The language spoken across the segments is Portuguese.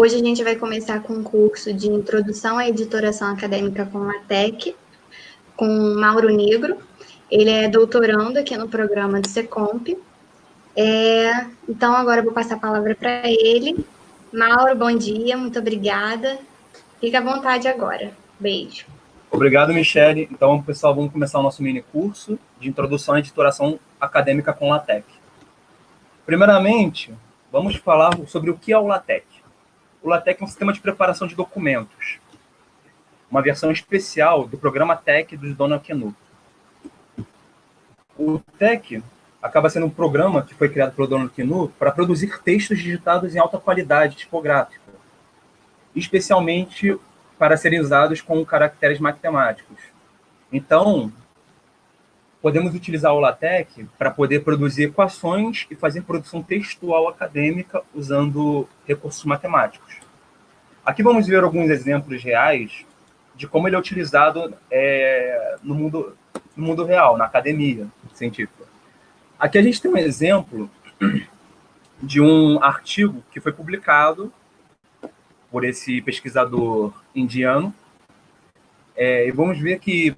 Hoje a gente vai começar com um curso de Introdução à Editoração Acadêmica com LaTeX, com Mauro Negro. Ele é doutorando aqui no programa do Secomp. Então, agora eu vou passar a palavra para ele. Mauro, bom dia, muito obrigada. Fica à vontade agora. Beijo. Obrigado, Michele. Então, pessoal, vamos começar o nosso mini curso de Introdução à Editoração Acadêmica com LaTeX. Primeiramente, vamos falar sobre o que é o LaTeX. O LaTeX é um sistema de preparação de documentos, uma versão especial do programa TeX do Donald Knuth. O TeX acaba sendo um programa que foi criado pelo Donald Knuth para produzir textos digitados em alta qualidade tipográfica, especialmente para serem usados com caracteres matemáticos. Então, podemos utilizar o LaTeX para poder produzir equações e fazer produção textual acadêmica usando recursos matemáticos. Aqui vamos ver alguns exemplos reais de como ele é utilizado no mundo real, na academia científica. Aqui a gente tem um exemplo de um artigo que foi publicado por esse pesquisador indiano. E vamos ver que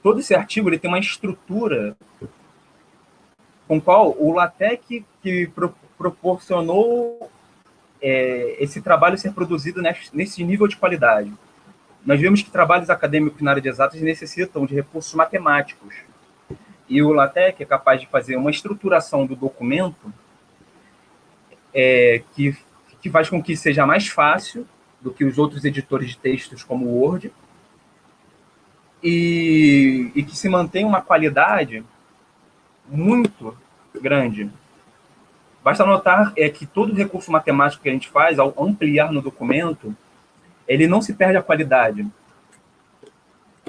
todo esse artigo ele tem uma estrutura com qual o LaTeX que proporcionou esse trabalho ser produzido nesse nível de qualidade. Nós vemos que trabalhos acadêmicos na área de exatas necessitam de recursos matemáticos. E o LaTeX é capaz de fazer uma estruturação do documento que faz com que seja mais fácil do que os outros editores de textos como o Word e que se mantenha uma qualidade muito grande. Basta notar que todo recurso matemático que a gente faz, ao ampliar no documento, ele não se perde a qualidade.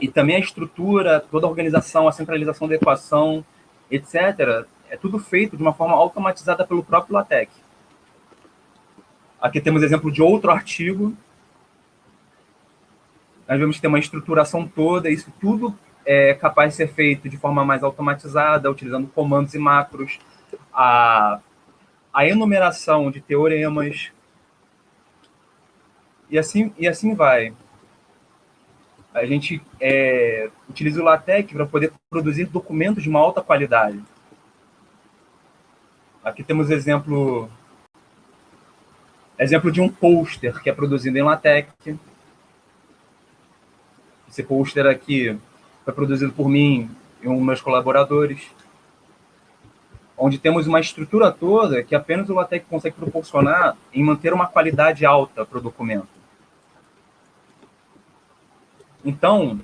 E também a estrutura, toda a organização, a centralização da equação, etc., é tudo feito de uma forma automatizada pelo próprio LaTeX. Aqui temos exemplo de outro artigo. Nós vemos que tem uma estruturação toda, isso tudo é capaz de ser feito de forma mais automatizada, utilizando comandos e macros, a enumeração de teoremas, e assim vai. A gente utiliza o LaTeX para poder produzir documentos de uma alta qualidade. Aqui temos exemplo de um pôster que é produzido em LaTeX. Esse pôster aqui foi produzido por mim e um dos meus colaboradores, onde temos uma estrutura toda que apenas o LaTeX consegue proporcionar em manter uma qualidade alta para o documento. Então,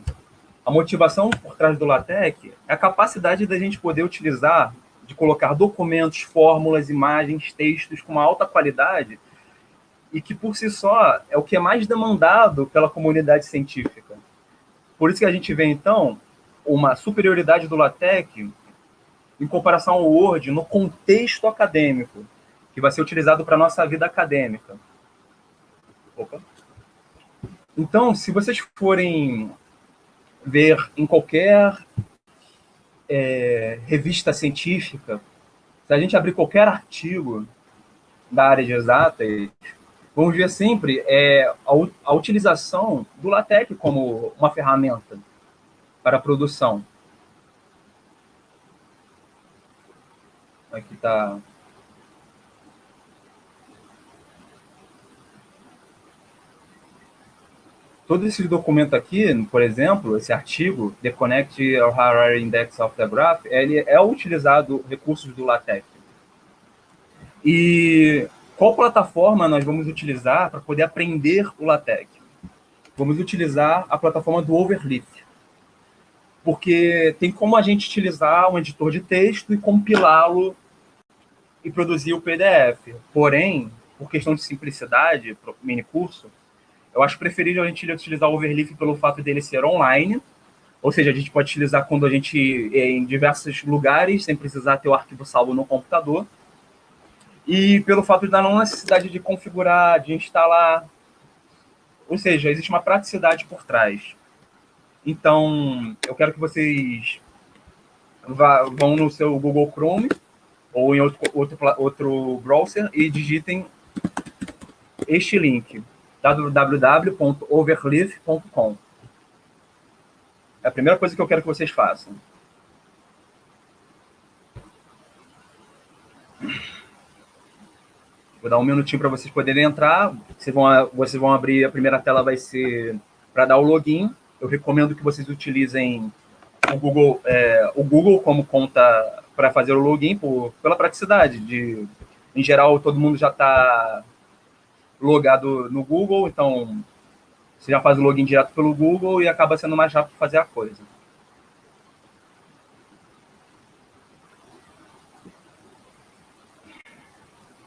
a motivação por trás do LaTeX é a capacidade da gente poder utilizar, de colocar documentos, fórmulas, imagens, textos com uma alta qualidade e que, por si só, é o que é mais demandado pela comunidade científica. Por isso que a gente vê, então, uma superioridade do LaTeX em comparação ao Word no contexto acadêmico, que vai ser utilizado para a nossa vida acadêmica. Então, se vocês forem ver em qualquer revista científica, se a gente abrir qualquer artigo da área de exatas, vamos ver sempre a utilização do LaTeX como uma ferramenta para a produção. Aqui está. Todo esse documento aqui, por exemplo, esse artigo, The Connect Harari Index of the Graph, ele é utilizado recursos do LaTeX. E qual plataforma nós vamos utilizar para poder aprender o LaTeX? Vamos utilizar a plataforma do Overleaf, porque tem como a gente utilizar um editor de texto e compilá-lo e produzir o PDF. Porém, por questão de simplicidade, para o mini curso, eu acho preferível a gente utilizar o Overleaf pelo fato dele ser online, ou seja, a gente pode utilizar quando a gente em diversos lugares, sem precisar ter o arquivo salvo no computador, e pelo fato da não necessidade de configurar, de instalar, ou seja, existe uma praticidade por trás. Então, eu quero que vocês vão no seu Google Chrome ou em outro browser e digitem este link, www.overleaf.com. É a primeira coisa que eu quero que vocês façam. Vou dar um minutinho para vocês poderem entrar. Vocês vão abrir, a primeira tela vai ser para dar o login. Eu recomendo que vocês utilizem o Google como conta para fazer o login, pela praticidade. Em geral, todo mundo já está logado no Google, então você já faz o login direto pelo Google e acaba sendo mais rápido fazer a coisa.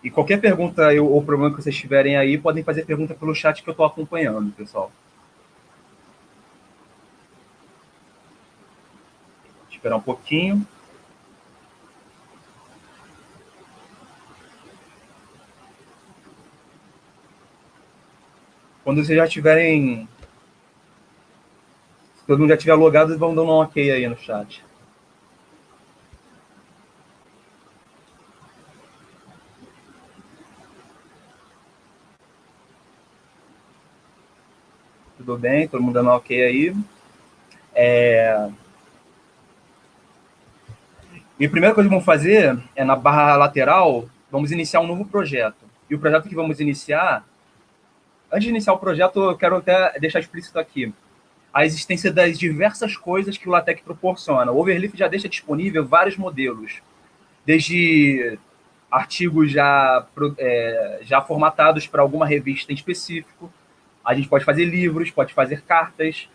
E qualquer pergunta ou problema que vocês tiverem aí, podem fazer pergunta pelo chat que eu estou acompanhando, pessoal. Vou esperar um pouquinho. Quando vocês já tiverem... Se todo mundo já tiver logado, vão dando um ok aí no chat. Tudo bem? Todo mundo dando um ok aí. E a primeira coisa que vamos fazer é, na barra lateral, vamos iniciar um novo projeto. E o projeto que vamos iniciar... Antes de iniciar o projeto, eu quero até deixar explícito aqui a existência das diversas coisas que o LaTeX proporciona. O Overleaf já deixa disponível vários modelos, desde artigos já formatados para alguma revista em específico. A gente pode fazer livros, pode fazer cartas,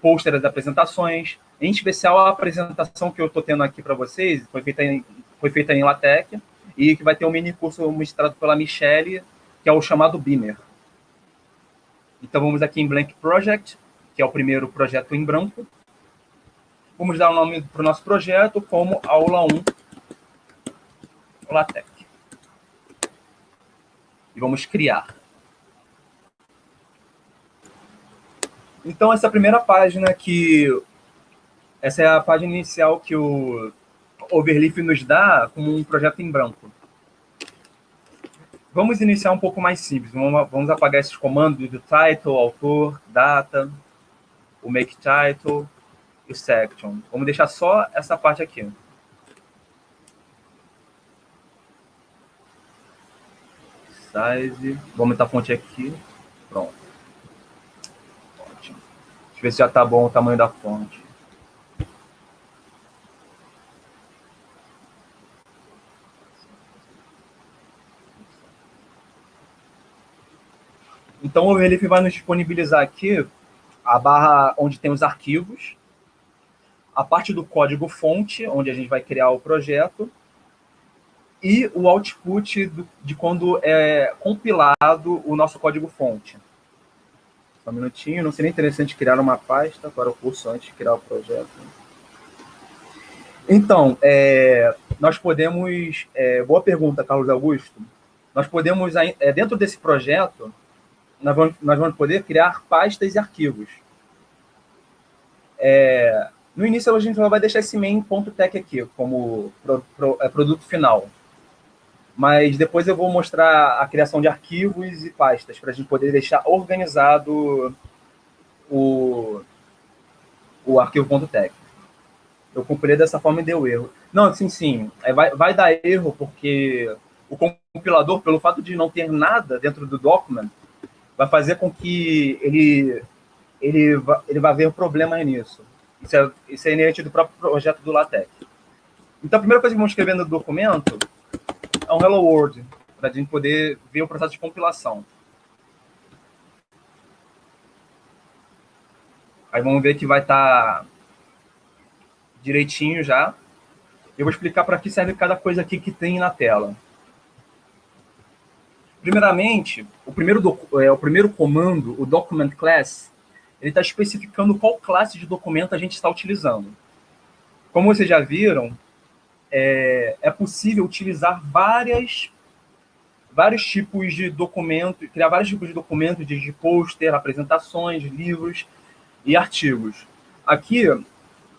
pôsteres, apresentações. Em especial, a apresentação que eu estou tendo aqui para vocês foi feita em LaTeX e que vai ter um mini curso ministrado pela Michelle, que é o chamado Beamer. Então, vamos aqui em Blank Project, que é o primeiro projeto em branco. Vamos dar o nome para o nosso projeto como Aula 1 LaTeX. E vamos criar. Então, essa é a primeira página essa é a página inicial que o Overleaf nos dá como um projeto em branco. Vamos iniciar um pouco mais simples. Vamos apagar esses comandos do title, autor, data, o make title e o section. Vamos deixar só essa parte aqui. Size. Vou aumentar a fonte aqui. Pronto. Ótimo. Deixa eu ver se já está bom o tamanho da fonte. Então, o Overleaf vai nos disponibilizar aqui a barra onde tem os arquivos, a parte do código-fonte, onde a gente vai criar o projeto, e o output de quando é compilado o nosso código-fonte. Só um minutinho, não seria interessante criar uma pasta para o curso antes de criar o projeto? Então, nós podemos... boa pergunta, Carlos Augusto. Nós podemos, dentro desse projeto, nós vamos poder criar pastas e arquivos. No início, a gente só vai deixar esse main.tech aqui, como produto final. Mas depois eu vou mostrar a criação de arquivos e pastas, para a gente poder deixar organizado o arquivo.tech. Eu compilei dessa forma e deu erro. Não, sim. Vai dar erro, porque o compilador, pelo fato de não ter nada dentro do document, vai fazer com que ele vá ver problemas nisso. Isso é inerente do próprio projeto do LaTeX. Então, a primeira coisa que vamos escrever no documento é um Hello World, para a gente poder ver o processo de compilação. Aí vamos ver que vai estar direitinho já. Eu vou explicar para que serve cada coisa aqui que tem na tela. Primeiramente, o primeiro comando, o document class, ele está especificando qual classe de documento a gente está utilizando. Como vocês já viram, é possível utilizar vários tipos de documentos, criar vários tipos de documentos, de pôster, apresentações, livros e artigos. Aqui,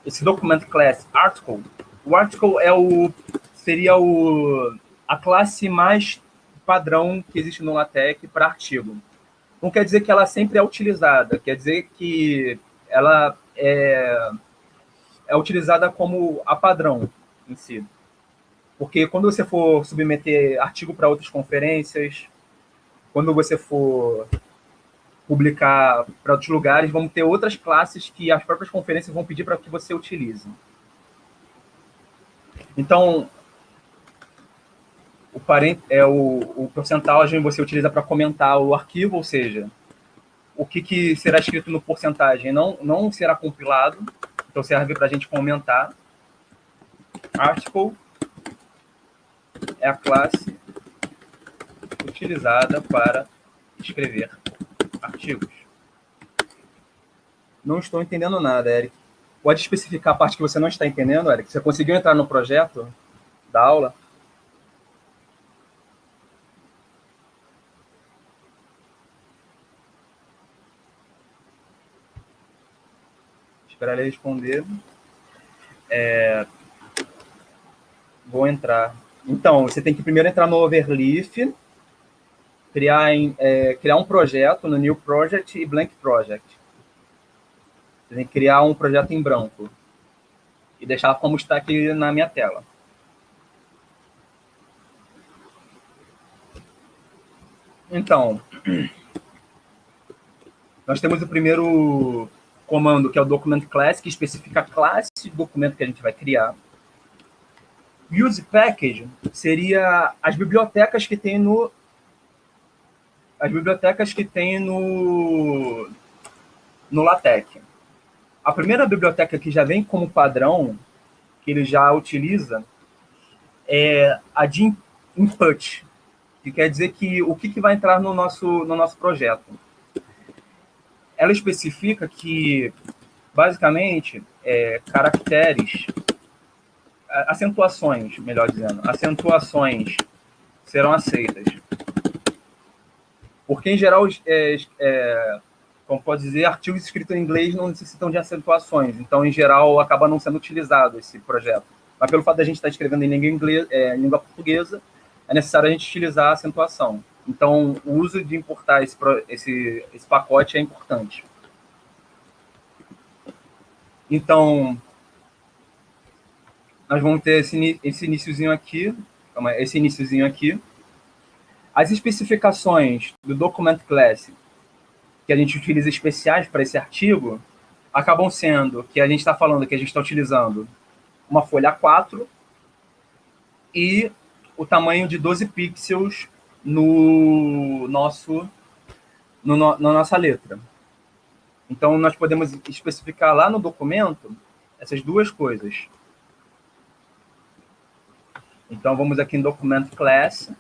esse document class article, o article seria a classe mais padrão que existe no LaTeX para artigo. Não quer dizer que ela sempre é utilizada, quer dizer que ela é utilizada como a padrão em si. Porque quando você for submeter artigo para outras conferências, quando você for publicar para outros lugares, vão ter outras classes que as próprias conferências vão pedir para que você utilize. Então, o porcentagem você utiliza para comentar o arquivo, ou seja, o que será escrito no porcentagem não será compilado, então serve para a gente comentar. Article é a classe utilizada para escrever artigos. Não estou entendendo nada, Eric. Pode especificar a parte que você não está entendendo, Eric? Você conseguiu entrar no projeto da aula? Esperar ele responder. Vou entrar. Então, você tem que primeiro entrar no Overleaf, criar um projeto no New Project e Blank Project. Você tem que criar um projeto em branco e deixar como está aqui na minha tela. Então, nós temos o primeiro comando, que é o document class, que especifica a classe de documento que a gente vai criar. Use package seria as bibliotecas que tem no LaTeX. A primeira biblioteca que já vem como padrão, que ele já utiliza, é a de input, que quer dizer que o que vai entrar no nosso projeto. Ela especifica que, basicamente, caracteres, acentuações, melhor dizendo, acentuações serão aceitas. Porque, em geral, como pode dizer, artigos escritos em inglês não necessitam de acentuações. Então, em geral, acaba não sendo utilizado esse projeto. Mas pelo fato de a gente estar escrevendo em língua portuguesa, é necessário a gente utilizar a acentuação. Então, o uso de importar esse pacote é importante. Então, nós vamos ter esse iniciozinho aqui. As especificações do Document Class que a gente utiliza especiais para esse artigo acabam sendo que a gente está falando que a gente está utilizando uma folha A4 e o tamanho de 12 pixels na nossa letra. Então, nós podemos especificar lá no documento essas duas coisas. Então, vamos aqui em Document Class,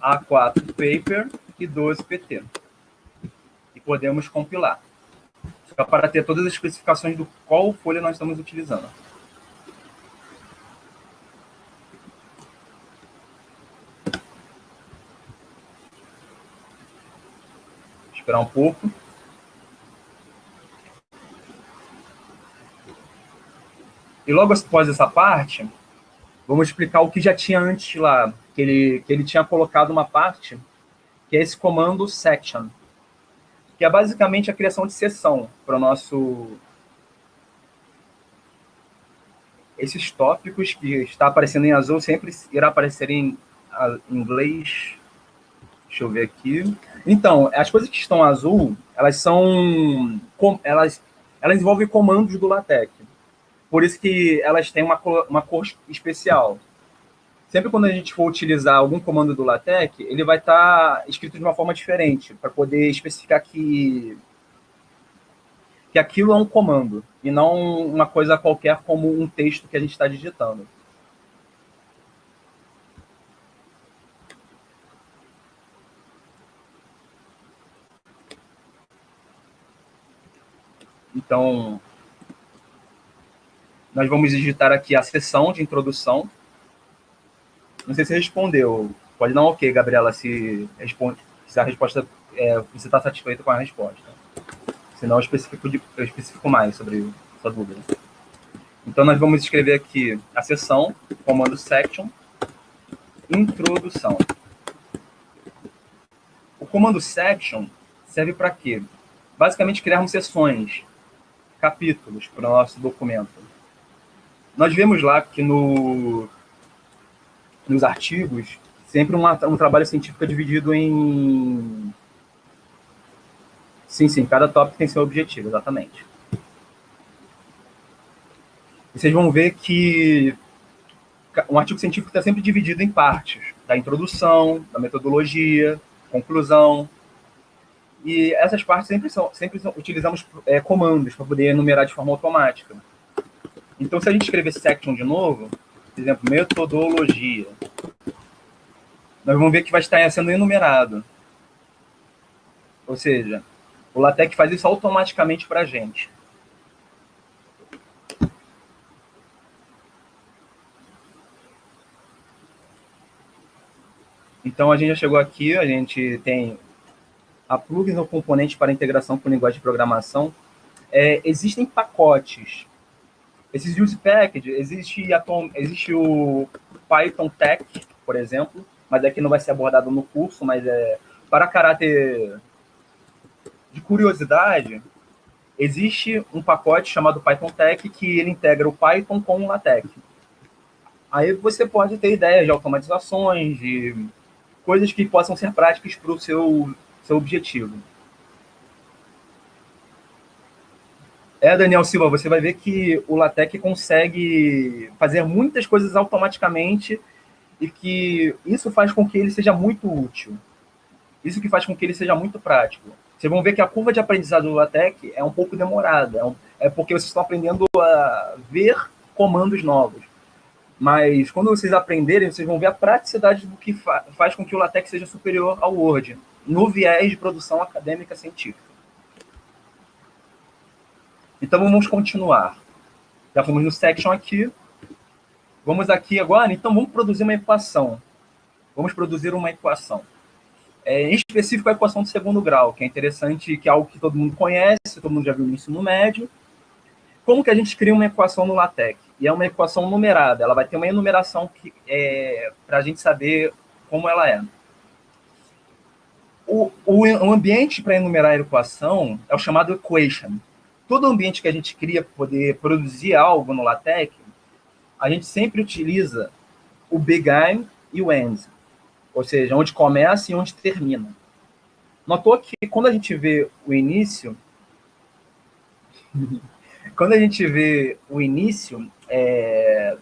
A4 Paper e 12 PT. E podemos compilar. Só para ter todas as especificações do qual folha nós estamos utilizando. Esperar um pouco. E logo após essa parte, vamos explicar o que já tinha antes lá, que ele tinha colocado uma parte, que é esse comando section, que é basicamente a criação de seção para o nosso... Esses tópicos que está aparecendo em azul sempre irá aparecer em inglês. Deixa eu ver aqui. Então, as coisas que estão azul, elas envolvem comandos do LaTeX. Por isso que elas têm uma cor especial. Sempre quando a gente for utilizar algum comando do LaTeX, ele vai estar escrito de uma forma diferente, para poder especificar que aquilo é um comando, e não uma coisa qualquer como um texto que a gente está digitando. Então, nós vamos digitar aqui a seção de introdução. Não sei se respondeu. Pode dar um ok, Gabriela, se a resposta você está satisfeito com a resposta. Senão eu especifico mais sobre sua dúvida. Então, nós vamos escrever aqui a seção, comando section. Introdução. O comando section serve para quê? Basicamente, criarmos seções, capítulos para o nosso documento. Nós vemos lá que nos artigos, sempre um trabalho científico é dividido em... Sim, cada tópico tem seu objetivo, exatamente. E vocês vão ver que um artigo científico está sempre dividido em partes, da introdução, da metodologia, conclusão, e essas partes sempre utilizamos comandos para poder enumerar de forma automática. Então, se a gente escrever section de novo, por exemplo, metodologia, nós vamos ver que vai estar sendo enumerado. Ou seja, o LaTeX faz isso automaticamente para a gente. Então, a gente já chegou aqui, a gente tem a plugins ou componentes para integração com linguagem de programação. Existem pacotes. Esses use package, existe o Python Tech, por exemplo, mas aqui não vai ser abordado no curso, mas para caráter de curiosidade, existe um pacote chamado Python Tech que ele integra o Python com o LaTeX. Aí você pode ter ideias de automatizações, de coisas que possam ser práticas para o seu objetivo. Daniel Silva, você vai ver que o LaTeX consegue fazer muitas coisas automaticamente e que isso faz com que ele seja muito útil. Isso que faz com que ele seja muito prático. Vocês vão ver que a curva de aprendizado do LaTeX é um pouco demorada. É porque vocês estão aprendendo a ver comandos novos. Mas quando vocês aprenderem, vocês vão ver a praticidade do que faz com que o LaTeX seja superior ao Word, no viés de produção acadêmica científica. Então, vamos continuar. Já fomos no section aqui. Vamos aqui agora, então, vamos produzir uma equação. Em específico, a equação do segundo grau, que é interessante, que é algo que todo mundo conhece, todo mundo já viu no ensino médio. Como que a gente cria uma equação no LaTeX? E é uma equação numerada. Ela vai ter uma enumeração para a gente saber como ela é. O ambiente para enumerar a equação é o chamado equation. Todo ambiente que a gente cria para poder produzir algo no LaTeX, a gente sempre utiliza o begin e o end, ou seja, onde começa e onde termina. Notou que quando a gente vê o início,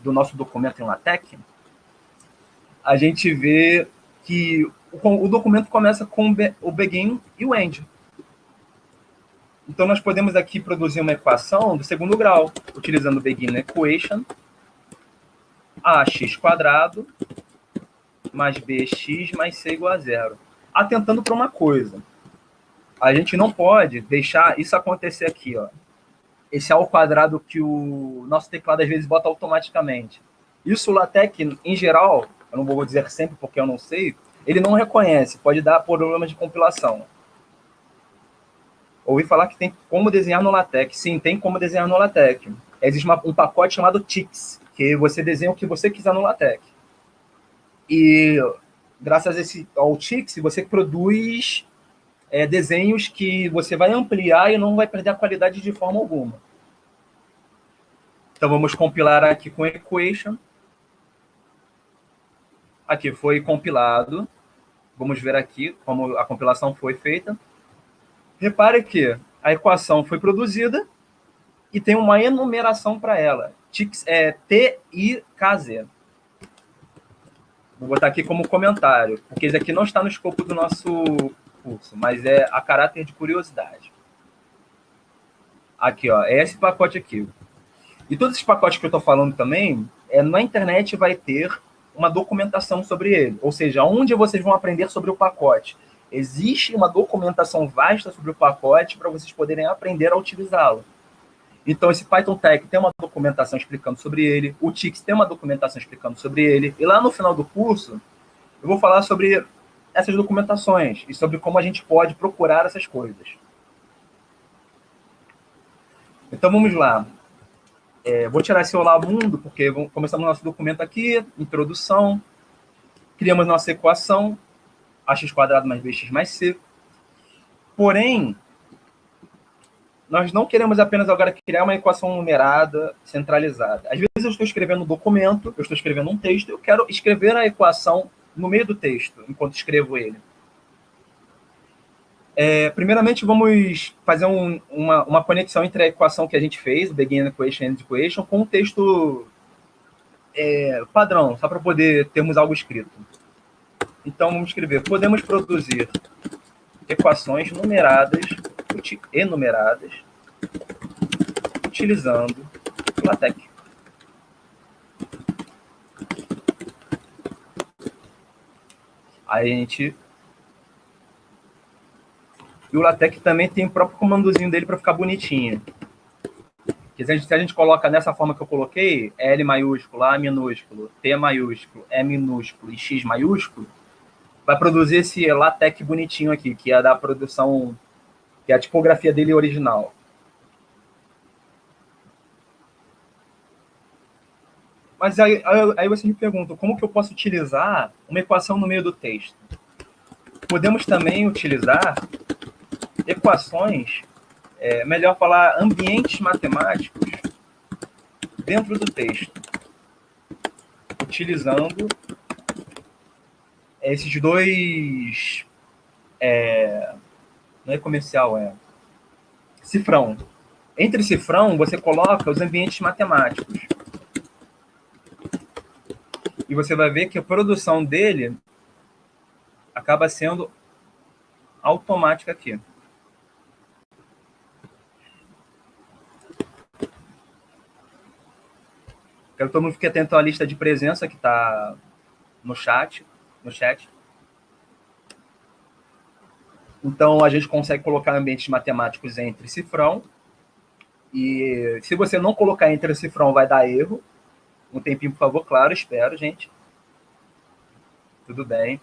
do nosso documento em LaTeX, a gente vê que o documento começa com o begin e o end. Então, nós podemos aqui produzir uma equação do segundo grau, utilizando o begin equation, ax² mais bx mais c igual a zero. Atentando para uma coisa, a gente não pode deixar isso acontecer aqui, ó. Esse ao quadrado que o nosso teclado às vezes bota automaticamente. Isso o LaTeX, em geral, eu não vou dizer sempre porque eu não sei, ele não reconhece, pode dar problemas de compilação. Ouvi falar que tem como desenhar no LaTeX. Sim, tem como desenhar no LaTeX. Existe um pacote chamado TIX, que você desenha o que você quiser no LaTeX. E graças ao TIX, você produz desenhos que você vai ampliar e não vai perder a qualidade de forma alguma. Então, vamos compilar aqui com equation. Aqui foi compilado. Vamos ver aqui como a compilação foi feita. Repare que a equação foi produzida e tem uma enumeração para ela. TIKZ. Vou botar aqui como comentário, porque isso aqui não está no escopo do nosso curso, mas é a caráter de curiosidade. Aqui, ó, é esse pacote aqui. E todos esses pacotes que eu estou falando também, na internet vai ter uma documentação sobre ele. Ou seja, onde vocês vão aprender sobre o pacote. Existe uma documentação vasta sobre o pacote para vocês poderem aprender a utilizá-lo. Então, esse Python Tech tem uma documentação explicando sobre ele, o TIX tem uma documentação explicando sobre ele, e lá no final do curso, eu vou falar sobre essas documentações e sobre como a gente pode procurar essas coisas. Então, vamos lá. Vou tirar esse Olá Mundo, porque começamos o nosso documento aqui, introdução. criamos nossa equação, ax² mais bx mais c. Porém, nós não queremos apenas agora criar uma equação numerada, centralizada. Às vezes eu estou escrevendo um documento, eu estou escrevendo um texto, eu quero escrever a equação no meio do texto, enquanto escrevo ele. Primeiramente, vamos fazer uma conexão entre a equação que a gente fez, o begin equation e end equation, com um texto padrão, só para poder termos algo escrito. Então, vamos escrever, podemos produzir equações numeradas, enumeradas, utilizando o LaTeX. Aí a gente... E o LaTeX também tem o próprio comandozinho dele para ficar bonitinho. Que se a gente coloca nessa forma que eu coloquei, L maiúsculo, A minúsculo, T maiúsculo, E minúsculo e X maiúsculo, vai produzir esse LaTeX bonitinho aqui, que é da produção, que é a tipografia dele original. Mas aí você me pergunta, como que eu posso utilizar uma equação no meio do texto? Podemos também utilizar equações, melhor falar, ambientes matemáticos dentro do texto, utilizando esses dois, não é comercial, cifrão. Entre cifrão, você coloca os ambientes matemáticos. E você vai ver que a produção dele acaba sendo automática aqui. Quero que todo mundo fique atento à lista de presença que está no chat. Então, a gente consegue colocar ambientes matemáticos entre cifrão. E se você não colocar entre cifrão, vai dar erro. Um tempinho, por favor, claro, espero, gente. Tudo bem.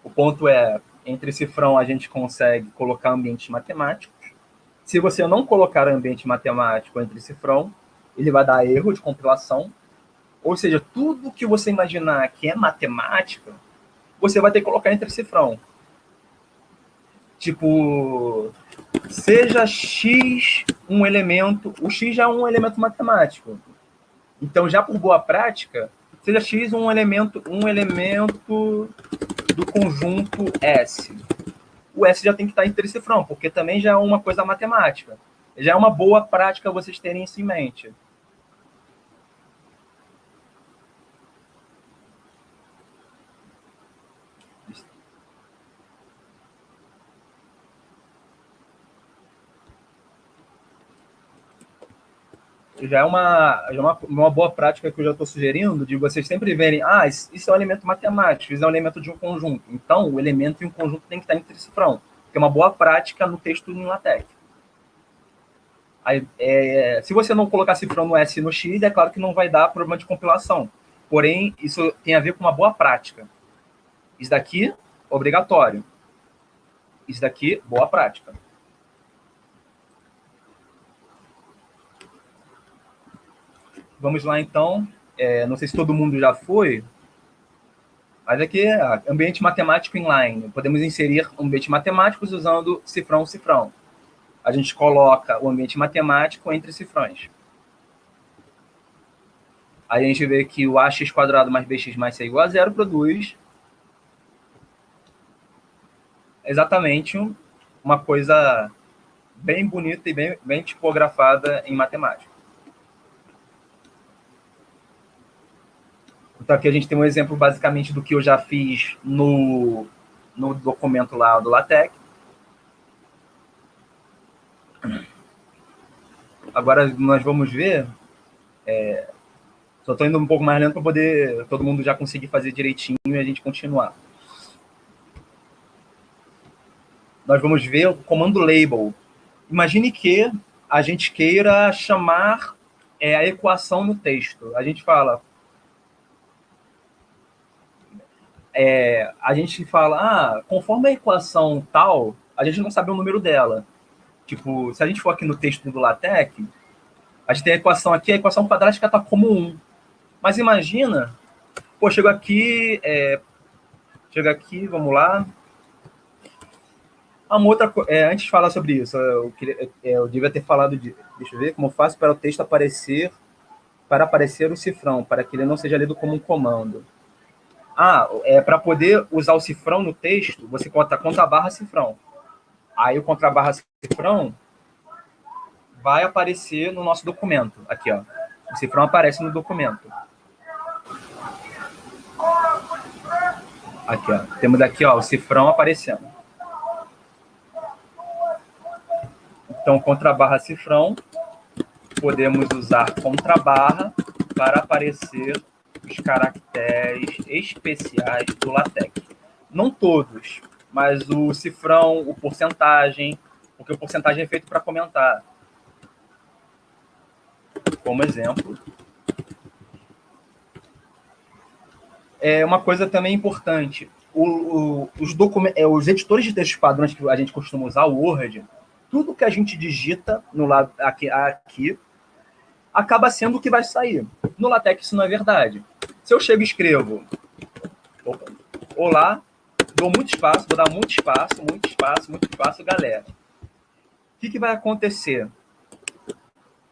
O ponto é, entre cifrão a gente consegue colocar ambientes matemáticos. Se você não colocar ambiente matemático entre cifrão, ele vai dar erro de compilação. Ou seja, tudo que você imaginar que é matemática, você vai ter que colocar entre cifrão. Tipo, seja X um elemento... O X já é um elemento matemático. Então, já por boa prática, seja X um elemento do conjunto S. O S já tem que estar entre cifrão, porque também já é uma coisa matemática. Já é uma boa prática vocês terem isso em mente. Já é uma boa prática que eu já estou sugerindo, de vocês sempre verem, isso é um elemento matemático, isso é um elemento de um conjunto. Então, o elemento e o conjunto tem que estar entre cifrão, que é uma boa prática no texto em LaTeX. Aí, se você não colocar cifrão no S e no X, é claro que não vai dar problema de compilação. Porém, isso tem a ver com uma boa prática. Isso daqui, obrigatório. Isso daqui, boa prática. Vamos lá, então. Não sei se todo mundo já foi, mas aqui é ambiente matemático inline. Podemos inserir ambientes matemáticos usando cifrão. A gente coloca o ambiente matemático entre cifrões. Aí a gente vê que o ax² mais bx mais c igual a 0 produz exatamente uma coisa bem bonita e bem tipografada em matemática. Então, aqui a gente tem um exemplo, basicamente, do que eu já fiz no documento lá do LaTeX. Agora, nós vamos ver... só estou indo um pouco mais lento para poder todo mundo já conseguir fazer direitinho e a gente continuar. Nós vamos ver o comando label. Imagine que a gente queira chamar a equação no texto. A gente fala... a gente fala, conforme a equação tal, a gente não sabe o número dela. Tipo, se a gente for aqui no texto do LaTeX, a gente tem a equação aqui, a equação quadrática está como 1. Mas imagina Pô, chega aqui, vamos lá. Uma outra, antes de falar sobre isso, eu devia ter falado de... Deixa eu ver como eu faço para o texto aparecer o cifrão, para que ele não seja lido como um comando. Para poder usar o cifrão no texto, você contra barra cifrão. Aí o contra barra cifrão vai aparecer no nosso documento. Aqui, ó. O cifrão aparece no documento. Aqui, ó. Temos aqui, ó, o cifrão aparecendo. Então, contra barra cifrão, podemos usar contra barra para aparecer os caracteres especiais do LaTeX. Não todos, mas o cifrão, o porcentagem, porque o porcentagem é feito para comentar. Como exemplo. Uma coisa também importante, os editores de textos padrões que a gente costuma usar, o Word, tudo que a gente digita no lado aqui acaba sendo o que vai sair. No LaTeX isso não é verdade. Se eu chego e escrevo olá, dou muito espaço, vou dar muito espaço, galera. O que vai acontecer?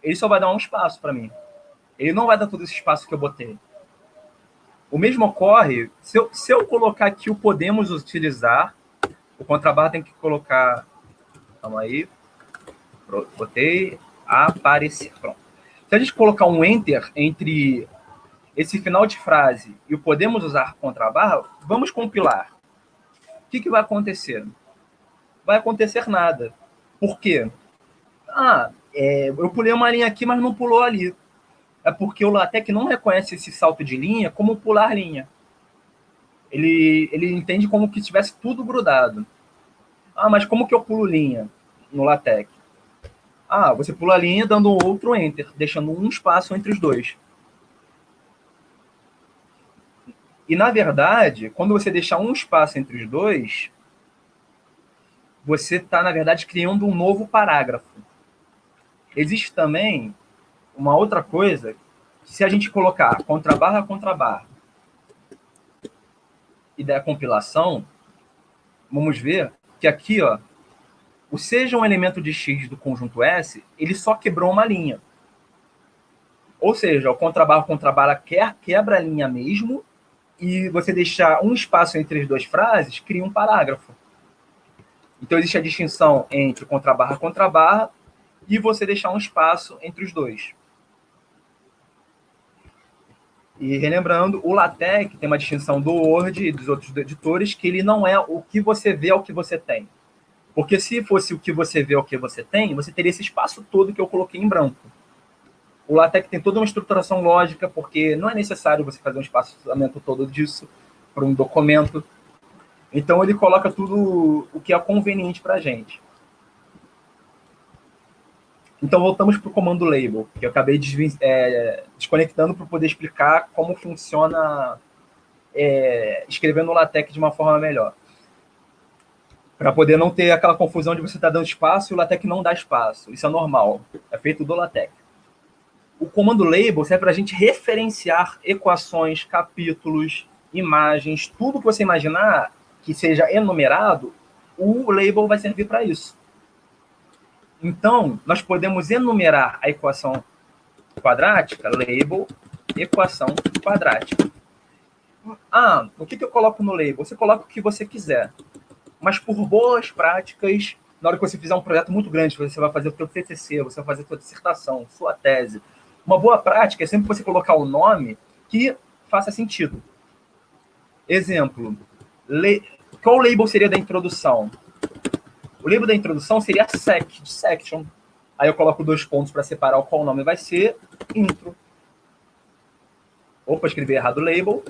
Ele só vai dar um espaço para mim. Ele não vai dar todo esse espaço que eu botei. O mesmo ocorre, se eu colocar aqui o podemos utilizar, o contrabarra tem que colocar... Calma aí. Botei aparecer. Pronto. Se a gente colocar um enter entre esse final de frase e o podemos usar contrabarra, vamos compilar. O que vai acontecer? Vai acontecer nada. Por quê? Eu pulei uma linha aqui, mas não pulou ali. É porque o LaTeX não reconhece esse salto de linha como pular linha. Ele entende como que tivesse tudo grudado. Mas como que eu pulo linha no LaTeX? Você pula a linha dando outro enter, deixando um espaço entre os dois. E, na verdade, quando você deixar um espaço entre os dois, você está, na verdade, criando um novo parágrafo. Existe também uma outra coisa, se a gente colocar contrabarra, e der a compilação, vamos ver que aqui, ó, o seja um elemento de X do conjunto S, ele só quebrou uma linha. Ou seja, o contrabarra quebra a linha mesmo, e você deixar um espaço entre as duas frases, cria um parágrafo. Então, existe a distinção entre contrabarra, e você deixar um espaço entre os dois. E relembrando, o LaTeX tem uma distinção do Word e dos outros editores, que ele não é o que você vê, é o que você tem. Porque se fosse o que você vê, é o que você tem, você teria esse espaço todo que eu coloquei em branco. O LaTeX tem toda uma estruturação lógica, porque não é necessário você fazer um espaçamento todo disso para um documento. Então, ele coloca tudo o que é conveniente para a gente. Então, voltamos para o comando label, que eu acabei desconectando para poder explicar como funciona escrevendo no LaTeX de uma forma melhor. Para poder não ter aquela confusão de você estar dando espaço e o LaTeX não dá espaço. Isso é normal. É feito do LaTeX. O comando label serve para a gente referenciar equações, capítulos, imagens, tudo que você imaginar que seja enumerado, o label vai servir para isso. Então, nós podemos enumerar a equação quadrática, label, equação quadrática. O que eu coloco no label? Você coloca o que você quiser. Mas por boas práticas, na hora que você fizer um projeto muito grande, você vai fazer o seu TCC, você vai fazer a sua dissertação, sua tese, uma boa prática é sempre você colocar o nome que faça sentido. Exemplo, qual label seria da introdução? O label da introdução seria sec, de section. Aí eu coloco 2 pontos para separar qual nome vai ser, intro. Opa, escrevi errado o label.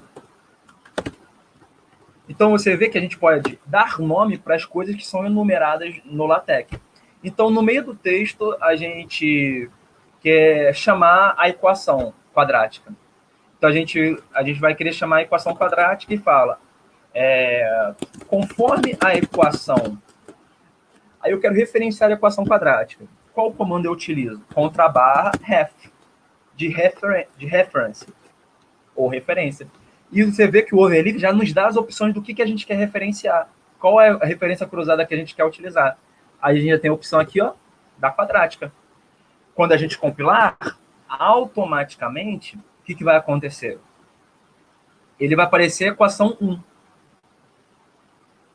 Então, você vê que a gente pode dar nome para as coisas que são enumeradas no LaTeX. Então, no meio do texto, a gente quer chamar a equação quadrática. Então, a gente vai querer chamar a equação quadrática e fala, conforme a equação... Aí eu quero referenciar a equação quadrática. Qual comando eu utilizo? Contrabarra ref, de reference, ou referência. E você vê que o overlay já nos dá as opções do que a gente quer referenciar. Qual é a referência cruzada que a gente quer utilizar. Aí a gente já tem a opção aqui, ó, da quadrática. Quando a gente compilar, automaticamente, o que vai acontecer? Ele vai aparecer a equação 1.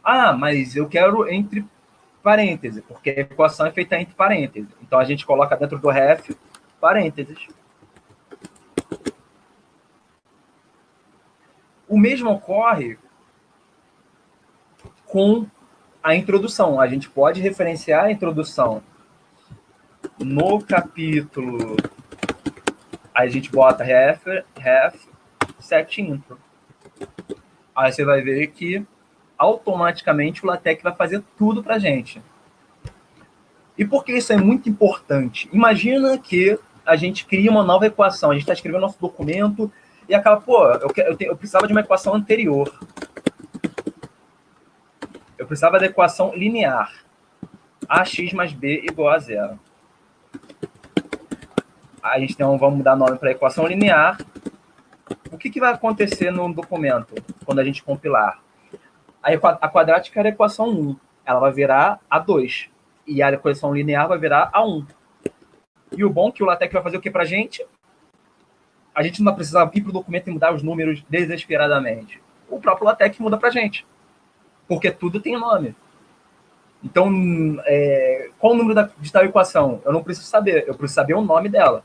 Ah, mas eu quero entre parênteses, porque a equação é feita entre parênteses. Então a gente coloca dentro do ref parênteses. O mesmo ocorre com a introdução. A gente pode referenciar a introdução no capítulo. Aí a gente bota ref set intro. Aí você vai ver que automaticamente o LaTeX vai fazer tudo para a gente. E por que isso é muito importante? Imagina que a gente cria uma nova equação, a gente está escrevendo nosso documento e acaba, pô, eu precisava de uma equação anterior. Eu precisava da equação linear. AX mais B igual a zero. A gente então vamos dar nome para a equação linear. O que vai acontecer no documento quando a gente compilar? A quadrática era a equação 1. Ela vai virar a 2. E a equação linear vai virar a 1. E o bom é que o LaTeX vai fazer o que para a gente? A gente não vai precisar ir para o documento e mudar os números desesperadamente. O próprio LaTeX muda para a gente. Porque tudo tem nome. Então, qual o número de tal equação? Eu não preciso saber. Eu preciso saber o nome dela.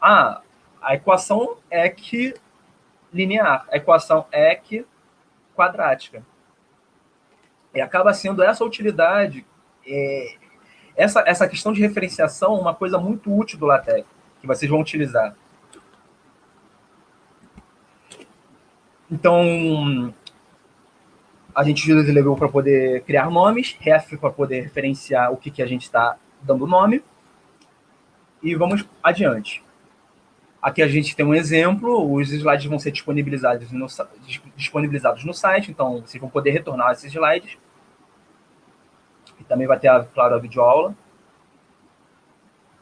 Ah, a equação é que linear. A equação é que quadrática. E acaba sendo essa utilidade, essa questão de referenciação, uma coisa muito útil do LaTeX, que vocês vão utilizar. Então, a gente utiliza o level para poder criar nomes, ref para poder referenciar o que a gente está dando nome. E vamos adiante. Aqui a gente tem um exemplo, os slides vão ser disponibilizados no site, então vocês vão poder retornar esses slides. E também vai ter, claro, a videoaula.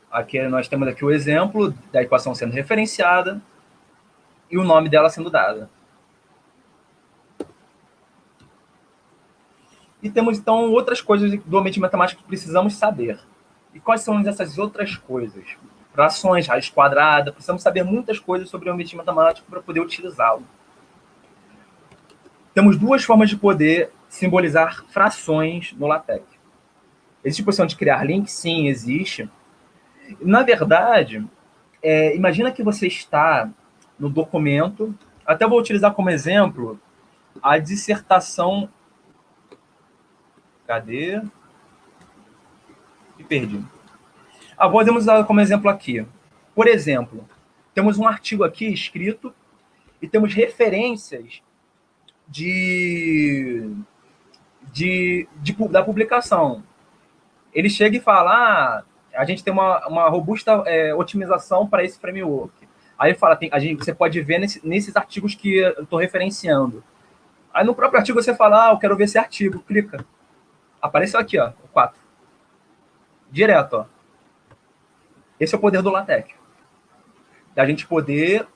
Aqui nós temos aqui o exemplo da equação sendo referenciada e o nome dela sendo dado. E temos, então, outras coisas do ambiente matemático que precisamos saber. E quais são essas outras coisas? Frações, raiz quadrada, precisamos saber muitas coisas sobre o ambiente matemático para poder utilizá-lo. Temos duas formas de poder simbolizar frações no LaTeX. Existe a possibilidade de criar links? Sim, existe. Na verdade, imagina que você está no documento, até vou utilizar como exemplo a dissertação. Cadê? Me perdi. Vamos usar como exemplo aqui. Por exemplo, temos um artigo aqui escrito e temos referências da publicação. Ele chega e fala, a gente tem uma robusta otimização para esse framework. Aí ele fala, você pode ver nesses artigos que eu estou referenciando. Aí no próprio artigo você fala, eu quero ver esse artigo, clica. Apareceu aqui, ó, o 4. Direto, ó. Esse é o poder do LaTeX. Da gente poder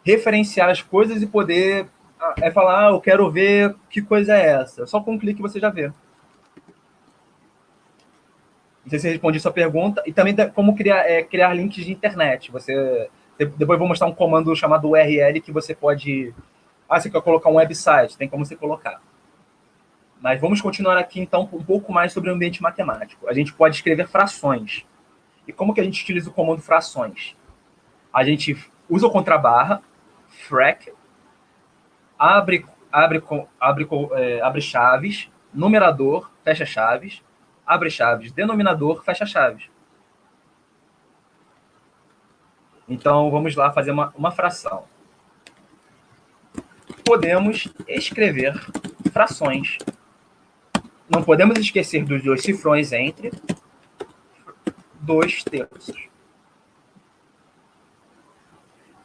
referenciar as coisas e poder falar, eu quero ver que coisa é essa. Só com um clique você já vê. Não sei se eu respondi sua pergunta. E também como criar links de internet. Depois eu vou mostrar um comando chamado URL que você pode... você quer colocar um website, tem como você colocar. Mas vamos continuar aqui, então, um pouco mais sobre o ambiente matemático. A gente pode escrever frações. E como que a gente utiliza o comando frações? A gente usa o contrabarra, frac, abre chaves, numerador, fecha chaves, abre chaves, denominador, fecha chaves. Então, vamos lá fazer uma fração. Podemos escrever frações. Não podemos esquecer dos dois cifrões entre 2/3.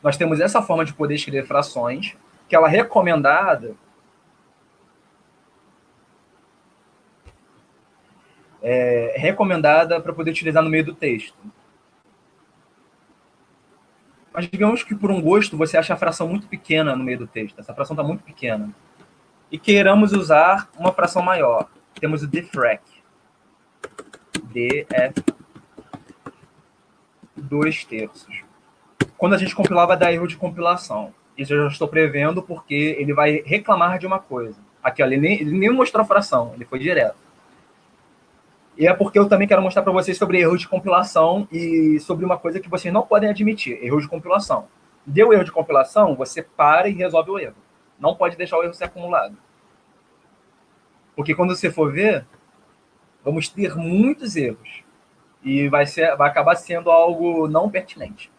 Nós temos essa forma de poder escrever frações, que ela é recomendada para poder utilizar no meio do texto. Mas digamos que por um gosto você acha a fração muito pequena no meio do texto. Essa fração está muito pequena. E queiramos usar uma fração maior. Temos o dfrac. df 2/3. Quando a gente compilar, vai dar erro de compilação. Isso eu já estou prevendo porque ele vai reclamar de uma coisa. Aqui, ó, ele nem mostrou a fração, ele foi direto. E é porque eu também quero mostrar para vocês sobre erro de compilação e sobre uma coisa que vocês não podem admitir, erro de compilação. Deu erro de compilação, você para e resolve o erro. Não pode deixar o erro ser acumulado. Porque quando você for ver, vamos ter muitos erros. E vai acabar sendo algo não pertinente.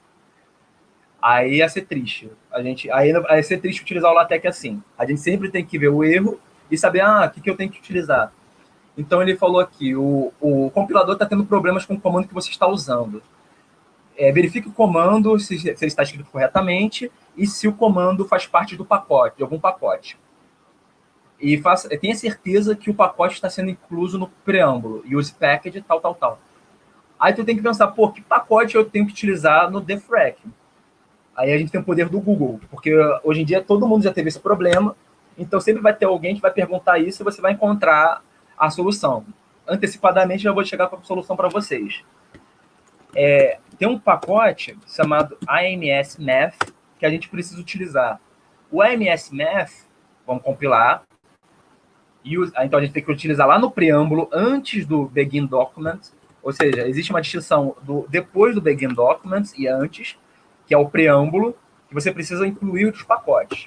Aí ia ser triste. Aí ia ser triste utilizar o LaTeX assim. A gente sempre tem que ver o erro e saber, o que eu tenho que utilizar. Então ele falou aqui, o compilador está tendo problemas com o comando que você está usando. Verifique o comando, se ele está escrito corretamente, e se o comando faz parte do pacote, de algum pacote. E tenha certeza que o pacote está sendo incluso no preâmbulo, use package, tal. Aí tu tem que pensar, que pacote eu tenho que utilizar no dfrac? Aí a gente tem o poder do Google, porque hoje em dia todo mundo já teve esse problema, então sempre vai ter alguém que vai perguntar isso e você vai encontrar a solução. Antecipadamente já vou chegar com a solução para vocês. Tem um pacote chamado AMS-Math que a gente precisa utilizar. O AMS-Math, vamos compilar, então a gente tem que utilizar lá no preâmbulo, antes do begin document, ou seja, existe uma distinção depois do begin document e antes, que é o preâmbulo, que você precisa incluir os pacotes.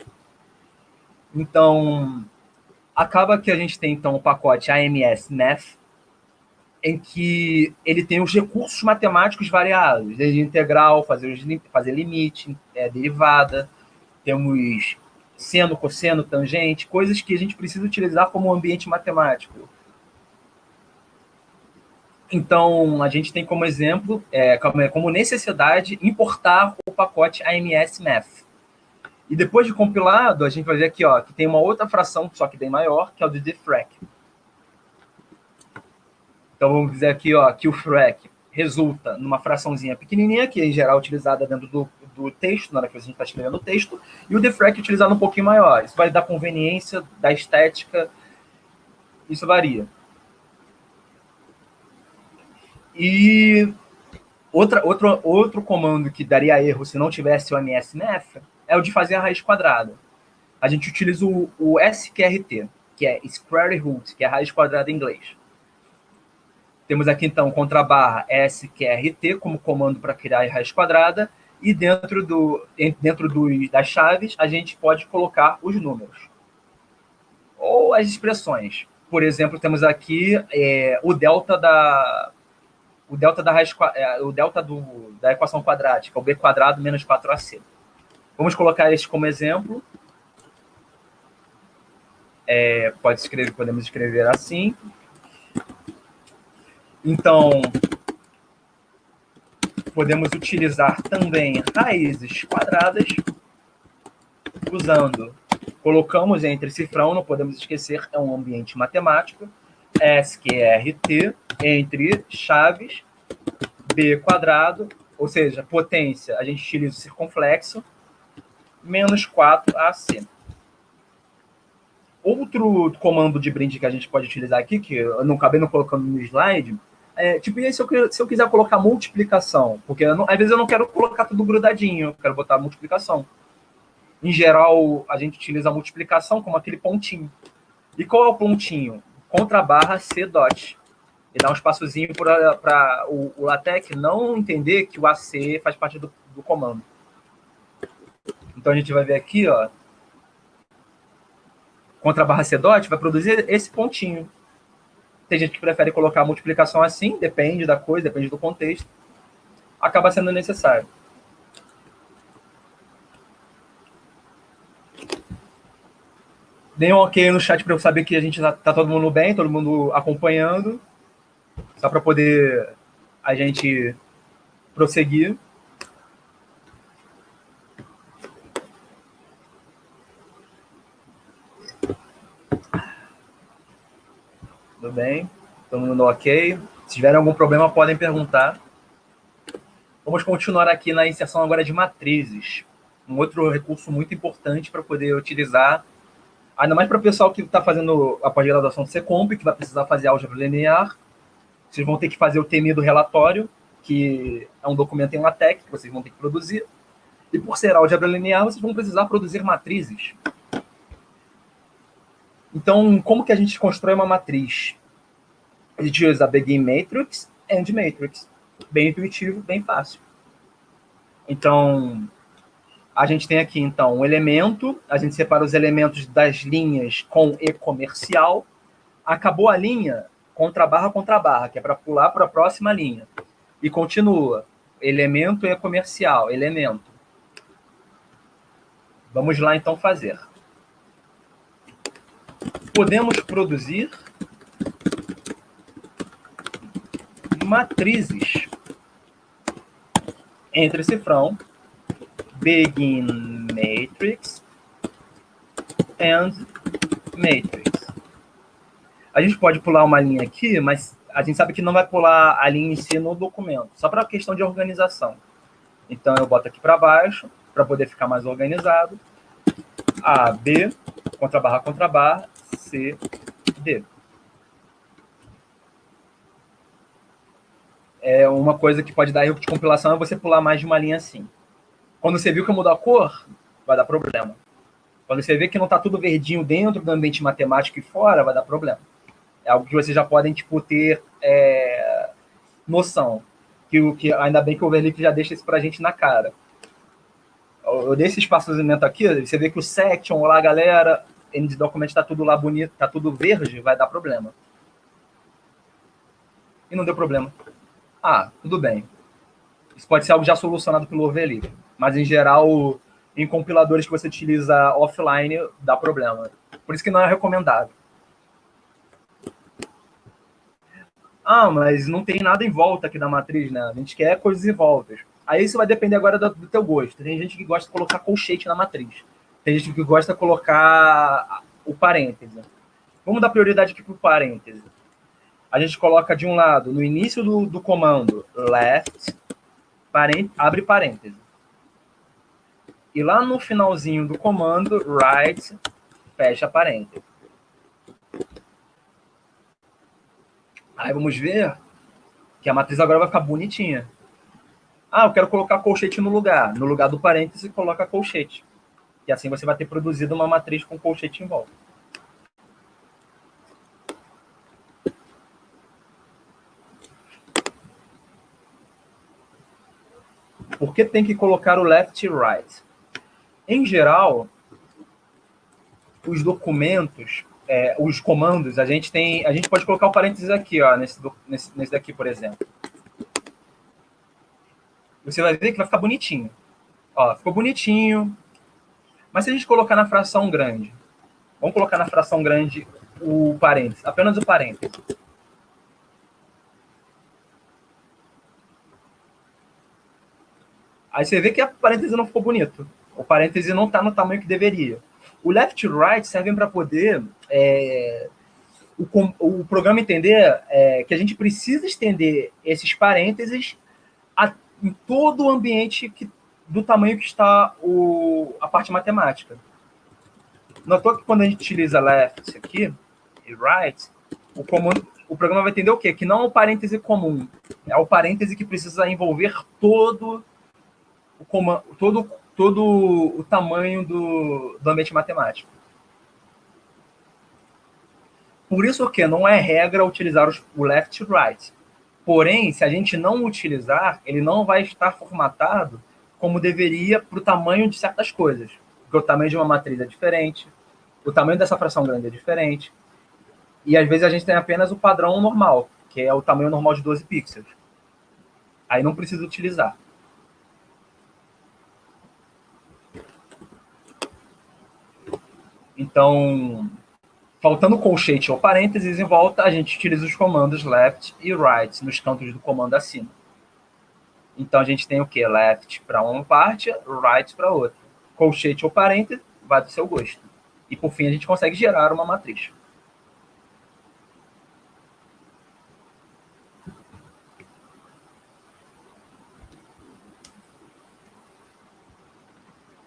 Então, acaba que a gente tem, então, o pacote AMS-Math, em que ele tem os recursos matemáticos variados, desde integral, fazer limite, derivada, temos seno, cosseno, tangente, coisas que a gente precisa utilizar como ambiente matemático. Então, a gente tem como exemplo, como necessidade, importar o pacote AMS-Math. E depois de compilado, a gente vai ver aqui, que tem uma outra fração, só que bem maior, que é o de dfrac. Então, vamos dizer aqui, que o frac resulta numa fraçãozinha pequenininha, que em geral é utilizada dentro do texto, na hora que a gente está escrevendo o texto, e o dfrac é utilizado um pouquinho maior. Isso vai dar conveniência, da estética, isso varia. E outro comando que daria erro se não tivesse o AMS-Math é o de fazer a raiz quadrada. A gente utiliza o SQRT, que é Square Root, que é a raiz quadrada em inglês. Temos aqui, então, contrabarra SQRT como comando para criar a raiz quadrada, e dentro das chaves a gente pode colocar os números. Ou as expressões. Por exemplo, temos aqui o delta da equação quadrática, o b quadrado menos 4ac. Vamos colocar este como exemplo. Podemos escrever assim. Então, podemos utilizar também raízes quadradas, colocamos entre cifrão, não podemos esquecer, é um ambiente matemático, SQRT, entre chaves, b quadrado, ou seja, potência, a gente utiliza o circunflexo, menos 4ac. Outro comando de brinde que a gente pode utilizar aqui, que eu não acabei não colocando no slide, se eu quiser colocar multiplicação, porque às vezes eu não quero colocar tudo grudadinho, eu quero botar multiplicação. Em geral, a gente utiliza a multiplicação como aquele pontinho. E qual é o pontinho? Contra a barra C dot. E dá um espaçozinho para o LaTeX não entender que o AC faz parte do comando. Então a gente vai ver aqui, contra a barra C dot, vai produzir esse pontinho. Tem gente que prefere colocar a multiplicação assim, depende da coisa, depende do contexto. Acaba sendo necessário. Dê um ok no chat para eu saber que a gente tá todo mundo bem, todo mundo acompanhando. Só para poder a gente prosseguir. Tudo bem? Todo mundo ok? Se tiverem algum problema, podem perguntar. Vamos continuar aqui na inserção agora de matrizes. Um outro recurso muito importante para poder utilizar, ainda mais para o pessoal que está fazendo a pós-graduação do Secomp, que vai precisar fazer álgebra linear. Vocês vão ter que fazer o temido relatório, que é um documento em LaTeX que vocês vão ter que produzir. E por ser álgebra linear, vocês vão precisar produzir matrizes. Então, como que a gente constrói uma matriz? A gente usa begin matrix, end matrix. Bem intuitivo, bem fácil. Então, a gente tem aqui, então, um elemento, a gente separa os elementos das linhas com e comercial. Acabou a linha, contra barra, que é para pular para a próxima linha. E continua. Elemento e comercial, elemento. Vamos lá, então, fazer. Podemos produzir matrizes entre cifrão begin matrix and matrix. A gente pode pular uma linha aqui, mas a gente sabe que não vai pular a linha em si no documento, só para questão de organização. Então eu boto aqui para baixo, para poder ficar mais organizado. A, B, contra barra, C, D. É uma coisa que pode dar erro de compilação é você pular mais de uma linha assim. Quando você viu que mudou a cor, vai dar problema. Quando você vê que não está tudo verdinho dentro do ambiente matemático e fora, vai dar problema. É algo que vocês já podem ter noção. Que ainda bem que o Overleaf já deixa isso para a gente na cara. Eu dei esse espaçamento aqui, você vê que o section lá, galera, end document está tudo lá bonito, está tudo verde, vai dar problema. E não deu problema. Ah, tudo bem. Isso pode ser algo já solucionado pelo Overleaf. Mas, em geral, em compiladores que você utiliza offline, dá problema. Por isso que não é recomendável. Ah, mas não tem nada em volta aqui da matriz, né? A gente quer coisas em voltas. Aí isso vai depender agora do teu gosto. Tem gente que gosta de colocar colchete na matriz. Tem gente que gosta de colocar o parêntese. Vamos dar prioridade aqui para o parêntese. A gente coloca de um lado, no início do comando, left, abre parêntese. E lá no finalzinho do comando, right, fecha parêntese. Aí vamos ver que a matriz agora vai ficar bonitinha. Ah, eu quero colocar colchete no lugar. No lugar do parêntese, coloca colchete. E assim você vai ter produzido uma matriz com colchete em volta. Por que tem que colocar o left e right? Em geral, os documentos, os comandos, a gente pode colocar o parênteses aqui, ó, nesse daqui, por exemplo. Você vai ver que vai ficar bonitinho. Ó, ficou bonitinho. Mas se a gente colocar na fração grande, vamos colocar na fração grande o parênteses, apenas o parênteses. Aí você vê que a parêntese não ficou bonito. O parêntese não está no tamanho que deveria. O left e right servem para poder o programa entender que a gente precisa estender esses parênteses em todo o ambiente do tamanho que está a parte matemática. Notou que quando a gente utiliza left aqui e right, o programa vai entender o quê? Que não é um parêntese comum. É o parêntese que precisa envolver todo o tamanho do ambiente matemático. Por isso que não é regra utilizar o left e right. Porém, se a gente não utilizar, ele não vai estar formatado como deveria para o tamanho de certas coisas. Porque o tamanho de uma matriz é diferente, o tamanho dessa fração grande é diferente, e às vezes a gente tem apenas o padrão normal, que é o tamanho normal de 12 pixels. Aí não precisa utilizar. Então, faltando colchete ou parênteses em volta, a gente utiliza os comandos left e right nos cantos do comando acima. Então, a gente tem o quê? Left para uma parte, right para outra. Colchete ou parêntese, vai do seu gosto. E, por fim, a gente consegue gerar uma matriz.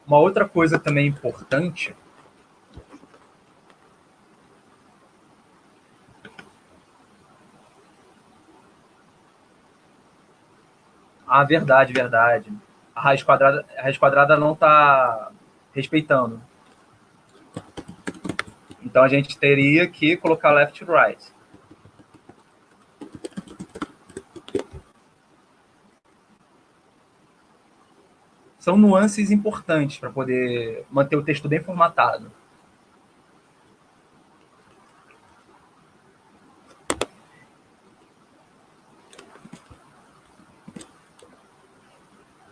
Uma outra coisa também importante. Ah, verdade, verdade. A raiz quadrada não está respeitando. Então a gente teria que colocar left e right. São nuances importantes para poder manter o texto bem formatado.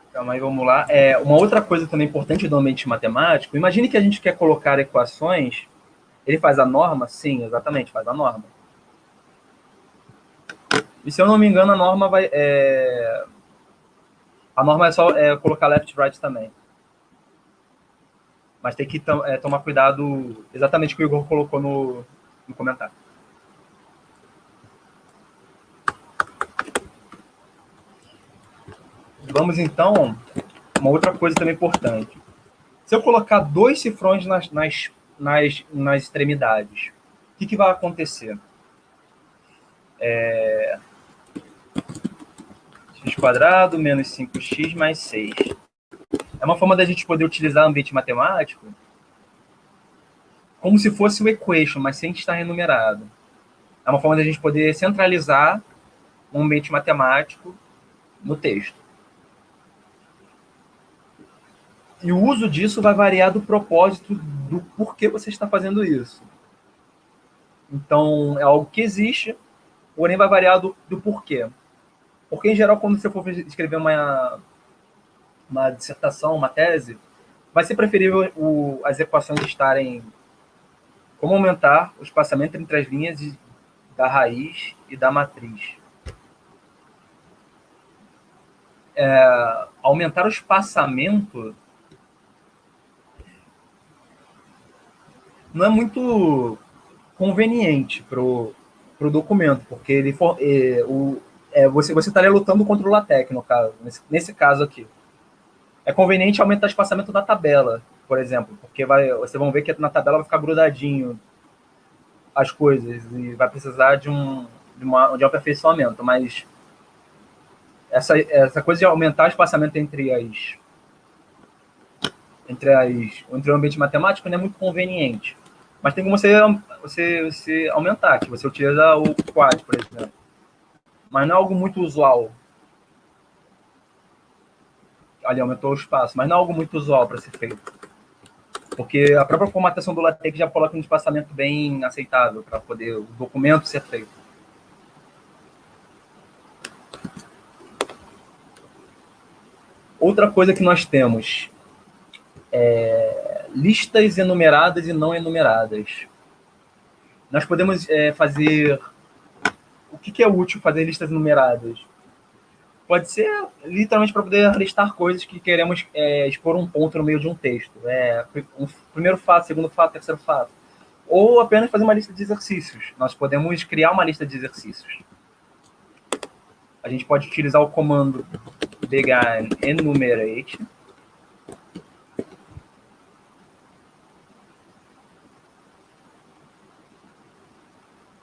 Então, aí vamos lá. Uma outra coisa também importante do ambiente matemático, imagine que a gente quer colocar equações, ele faz a norma? Sim, exatamente, faz a norma. E se eu não me engano, a norma vai... A norma é só colocar left e right também. Mas tem que tomar cuidado exatamente o que o Igor colocou no comentário. Vamos, então, uma outra coisa também importante. Se eu colocar 2 cifrões nas extremidades, o que vai acontecer? X quadrado menos 5x mais 6. É uma forma da gente poder utilizar o ambiente matemático como se fosse o equation, mas sem estar enumerado. É uma forma da gente poder centralizar um ambiente matemático no texto. E o uso disso vai variar do propósito do porquê você está fazendo isso. Então, é algo que existe, porém vai variar do porquê. Porque, em geral, quando você for escrever uma dissertação, uma tese, vai ser preferível as equações estarem como aumentar o espaçamento entre as linhas da raiz e da matriz. Aumentar o espaçamento não é muito conveniente para o documento, porque você estaria lutando contra o LaTeX, no caso, nesse caso aqui. É conveniente aumentar o espaçamento da tabela, por exemplo, porque vocês vão ver que na tabela vai ficar grudadinho as coisas e vai precisar de um aperfeiçoamento, mas essa coisa de aumentar o espaçamento entre o ambiente matemático não é muito conveniente. Mas tem como você aumentar, que você utiliza o quad, por exemplo. Mas não é algo muito usual. Ali aumentou o espaço, mas não é algo muito usual para ser feito. Porque a própria formatação do LaTeX já coloca um espaçamento bem aceitável para poder o documento ser feito. Outra coisa que nós temos listas enumeradas e não enumeradas. Nós podemos fazer... O que é útil fazer listas enumeradas? Pode ser literalmente para poder listar coisas que queremos expor um ponto no meio de um texto. Primeiro fato, segundo fato, terceiro fato. Ou apenas fazer uma lista de exercícios. Nós podemos criar uma lista de exercícios. A gente pode utilizar o comando begin enumerate.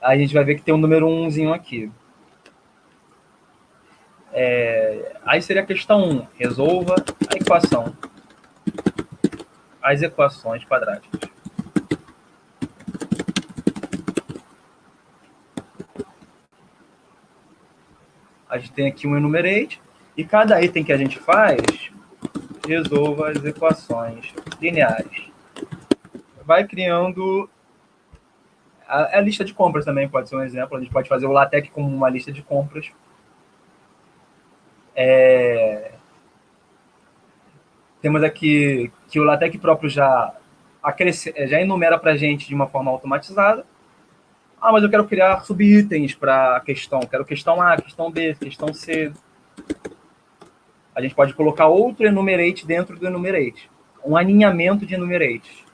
Aí a gente vai ver que tem um número 1zinho aqui. Aí seria a questão 1. Resolva a equação. As equações quadráticas. A gente tem aqui um enumerate. E cada item que a gente faz, resolva as equações lineares. Vai criando... A lista de compras também pode ser um exemplo. A gente pode fazer o LaTeX como uma lista de compras. Temos aqui que o LaTeX próprio já enumera para a gente de uma forma automatizada. Mas eu quero criar subitens para a questão. Quero questão A, questão B, questão C. A gente pode colocar outro enumerate dentro do enumerate. Um alinhamento de enumerate.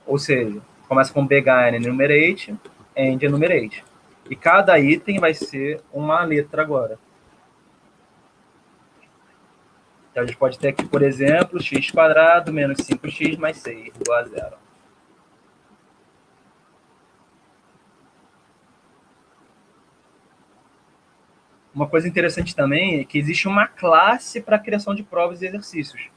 Ou seja, começa com begin enumerate, end enumerate. E cada item vai ser uma letra agora. Então, a gente pode ter aqui, por exemplo, x² menos 5x mais 6 igual a 0. Uma coisa interessante também é que existe uma classe para a criação de provas e exercícios.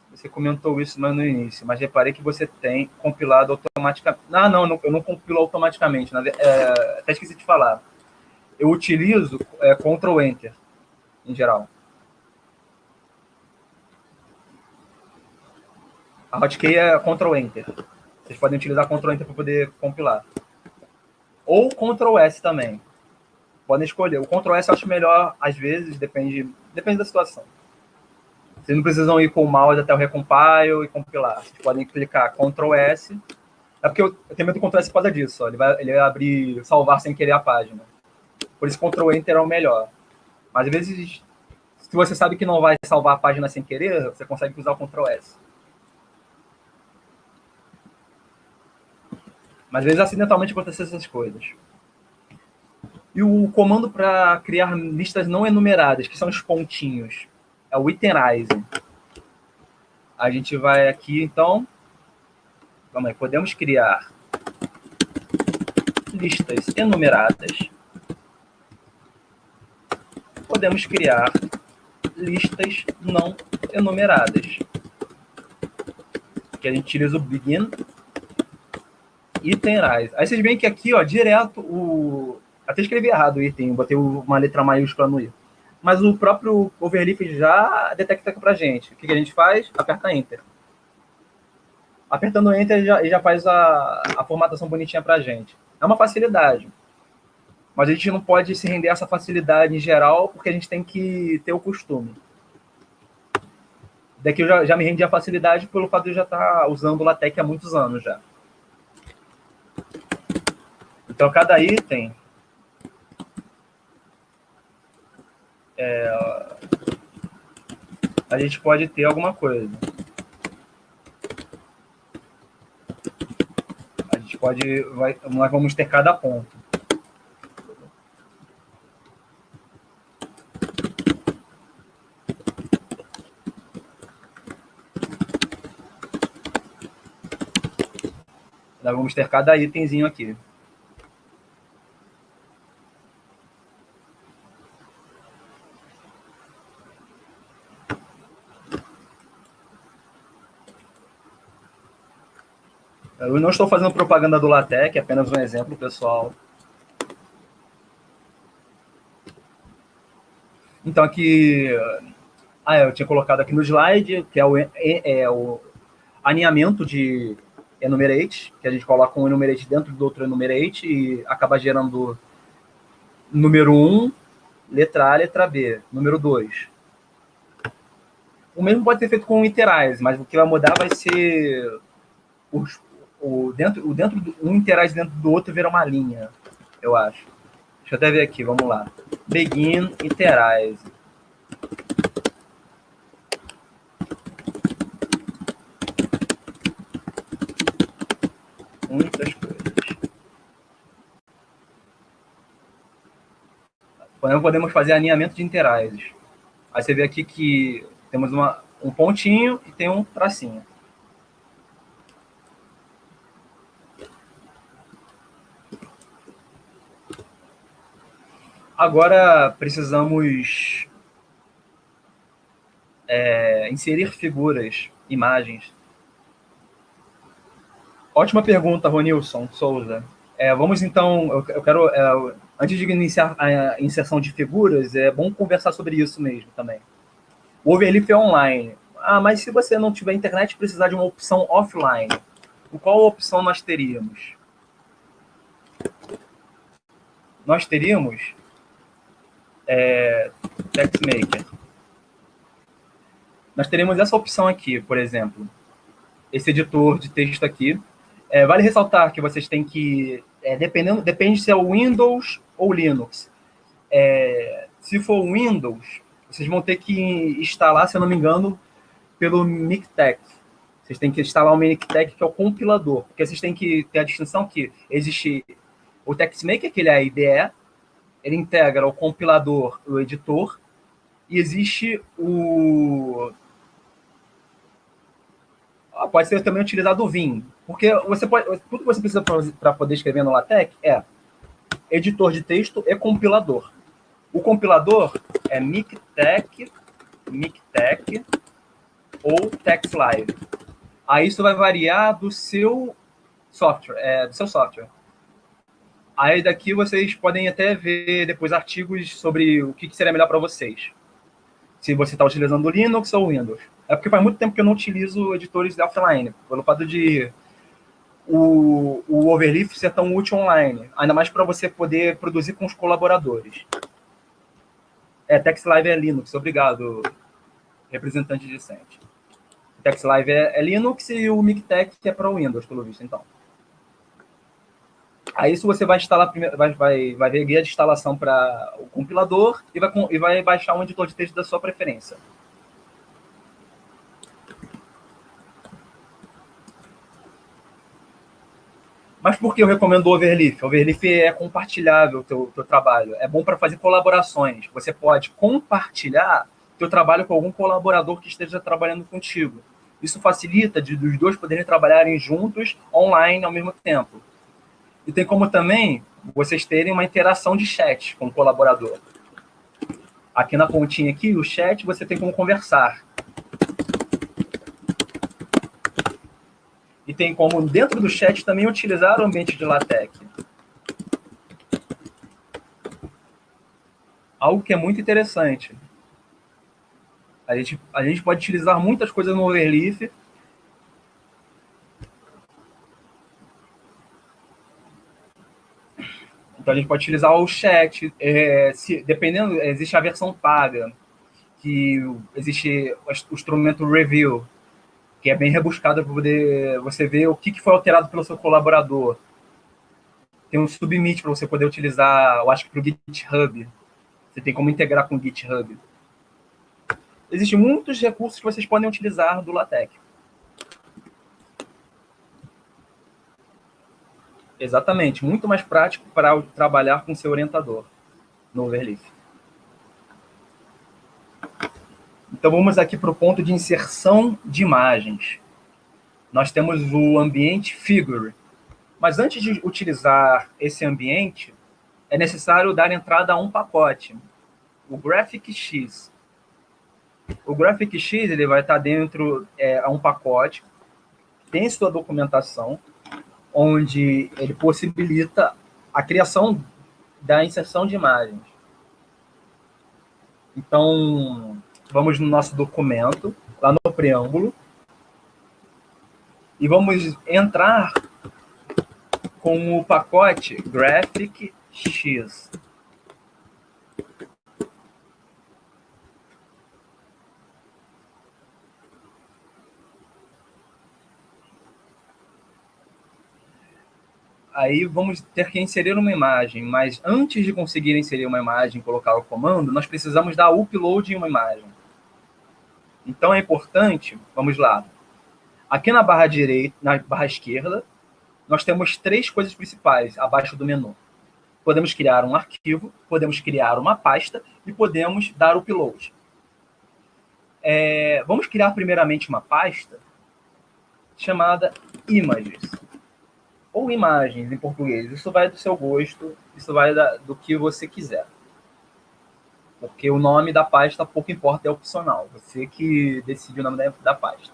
Você comentou isso no início, mas reparei que você tem compilado automaticamente. Não, eu não compilo automaticamente. Até esqueci de falar. Eu utilizo Ctrl Enter, em geral. A hotkey é Ctrl Enter. Vocês podem utilizar Ctrl Enter para poder compilar. Ou Ctrl S também. Podem escolher. O Ctrl S eu acho melhor, às vezes, depende da situação. Vocês não precisam ir com o mouse até o recompile e compilar. Vocês podem clicar Ctrl S. É porque eu tenho medo do Ctrl S por causa disso. Ó. Ele vai abrir, salvar sem querer a página. Por isso, Ctrl Enter é o melhor. Mas, às vezes, se você sabe que não vai salvar a página sem querer, você consegue usar o Ctrl S. Mas, às vezes, acidentalmente acontecem essas coisas. E o comando para criar listas não enumeradas, que são os pontinhos, é o Iterize. A gente vai aqui, então... Vamos aí, podemos criar listas enumeradas. Podemos criar listas não enumeradas. Que a gente utiliza o begin Iterize. Aí vocês veem que aqui, ó, direto, até escrevi errado o item, botei uma letra maiúscula no i. Mas o próprio Overleaf já detecta pra gente. O que a gente faz? Aperta Enter. Apertando Enter, ele já faz a formatação bonitinha pra gente. É uma facilidade. Mas a gente não pode se render a essa facilidade em geral, porque a gente tem que ter o costume. Daqui eu já me rendi a facilidade pelo fato de eu já estar usando o LaTeX há muitos anos já. Então, cada item... a gente pode ter alguma coisa. A gente pode... nós vamos ter cada ponto. Nós vamos ter cada itemzinho aqui. Eu não estou fazendo propaganda do LaTeX, é apenas um exemplo, pessoal. Então, aqui... eu tinha colocado aqui no slide, que é o alinhamento de enumerate, que a gente coloca um enumerate dentro do outro enumerate e acaba gerando número 1, letra A, letra B, número 2. O mesmo pode ser feito com o Iterize, mas o que vai mudar vai ser um Iterize dentro do outro virar uma linha, eu acho. Deixa eu até ver aqui, vamos lá. Begin Iterize. Muitas coisas. Podemos fazer alinhamento de Iterizes. Aí você vê aqui que temos um pontinho e tem um tracinho. Agora precisamos inserir figuras, imagens. Ótima pergunta, Ronilson Souza. Vamos então, eu quero, antes de iniciar a inserção de figuras, é bom conversar sobre isso mesmo também. O Overleaf é online. Mas se você não tiver internet e precisar de uma opção offline, qual opção nós teríamos? Nós teríamos TextMaker. Nós teremos essa opção aqui, por exemplo, esse editor de texto aqui. Vale ressaltar que vocês têm que, depende se é o Windows ou Linux. Se for Windows, vocês vão ter que instalar, se eu não me engano, pelo Mictec. Vocês têm que instalar o Mictec, que é o compilador, porque vocês têm que ter a distinção que existe o TextMaker, que ele é a IDE, ele integra o compilador, o editor, E existe o... Pode ser também utilizado o Vim, porque tudo que você precisa para poder escrever no LaTeX é editor de texto e compilador. O compilador é MikTeX ou TextLive. Aí isso vai variar do seu software. Aí daqui vocês podem até ver depois artigos sobre o que seria melhor para vocês. Se você está utilizando o Linux ou o Windows. É porque faz muito tempo que eu não utilizo editores offline, pelo fato de o Overleaf ser tão útil online, ainda mais para você poder produzir com os colaboradores. TextLive é Linux, obrigado, representante discente. TextLive é Linux e o MikTeX é para o Windows, pelo visto, então. Aí se você vai instalar primeiro, vai ver guia de instalação para o compilador e vai baixar um editor de texto da sua preferência. Mas por que eu recomendo o Overleaf? O Overleaf é compartilhável o teu trabalho. É bom para fazer colaborações. Você pode compartilhar teu trabalho com algum colaborador que esteja trabalhando contigo. Isso facilita dos dois poderem trabalharem juntos, online, ao mesmo tempo. E tem como também vocês terem uma interação de chat com o colaborador. Aqui na pontinha aqui, o chat, você tem como conversar. E tem como, dentro do chat, também utilizar o ambiente de LaTeX. Algo que é muito interessante. A gente pode utilizar muitas coisas no Overleaf. Então, a gente pode utilizar o chat. Dependendo, existe a versão paga, que existe o instrumento review, que é bem rebuscado para poder você ver o que foi alterado pelo seu colaborador. Tem um submit para você poder utilizar, eu acho que para o GitHub. Você tem como integrar com o GitHub. Existem muitos recursos que vocês podem utilizar do LaTeX. Exatamente, muito mais prático para trabalhar com seu orientador no Overleaf. Então vamos aqui para o ponto de inserção de imagens. Nós temos o ambiente Figure. Mas antes de utilizar esse ambiente, é necessário dar entrada a um pacote, o GraphicX. O GraphicX ele vai estar dentro de um pacote, tem sua documentação, onde ele possibilita a criação da inserção de imagens. Então, vamos no nosso documento, lá no preâmbulo, e vamos entrar com o pacote GraphicX. Aí vamos ter que inserir uma imagem, mas antes de conseguir inserir uma imagem e colocar o comando, nós precisamos dar upload em uma imagem. Então é importante, vamos lá. Aqui na barra direita, na barra esquerda, nós temos três coisas principais abaixo do menu. Podemos criar um arquivo, podemos criar uma pasta e podemos dar upload. Vamos criar primeiramente uma pasta chamada images. Ou imagens em português. Isso vai do seu gosto, isso vai do que você quiser. Porque o nome da pasta, pouco importa, é opcional. Você que decide o nome da pasta.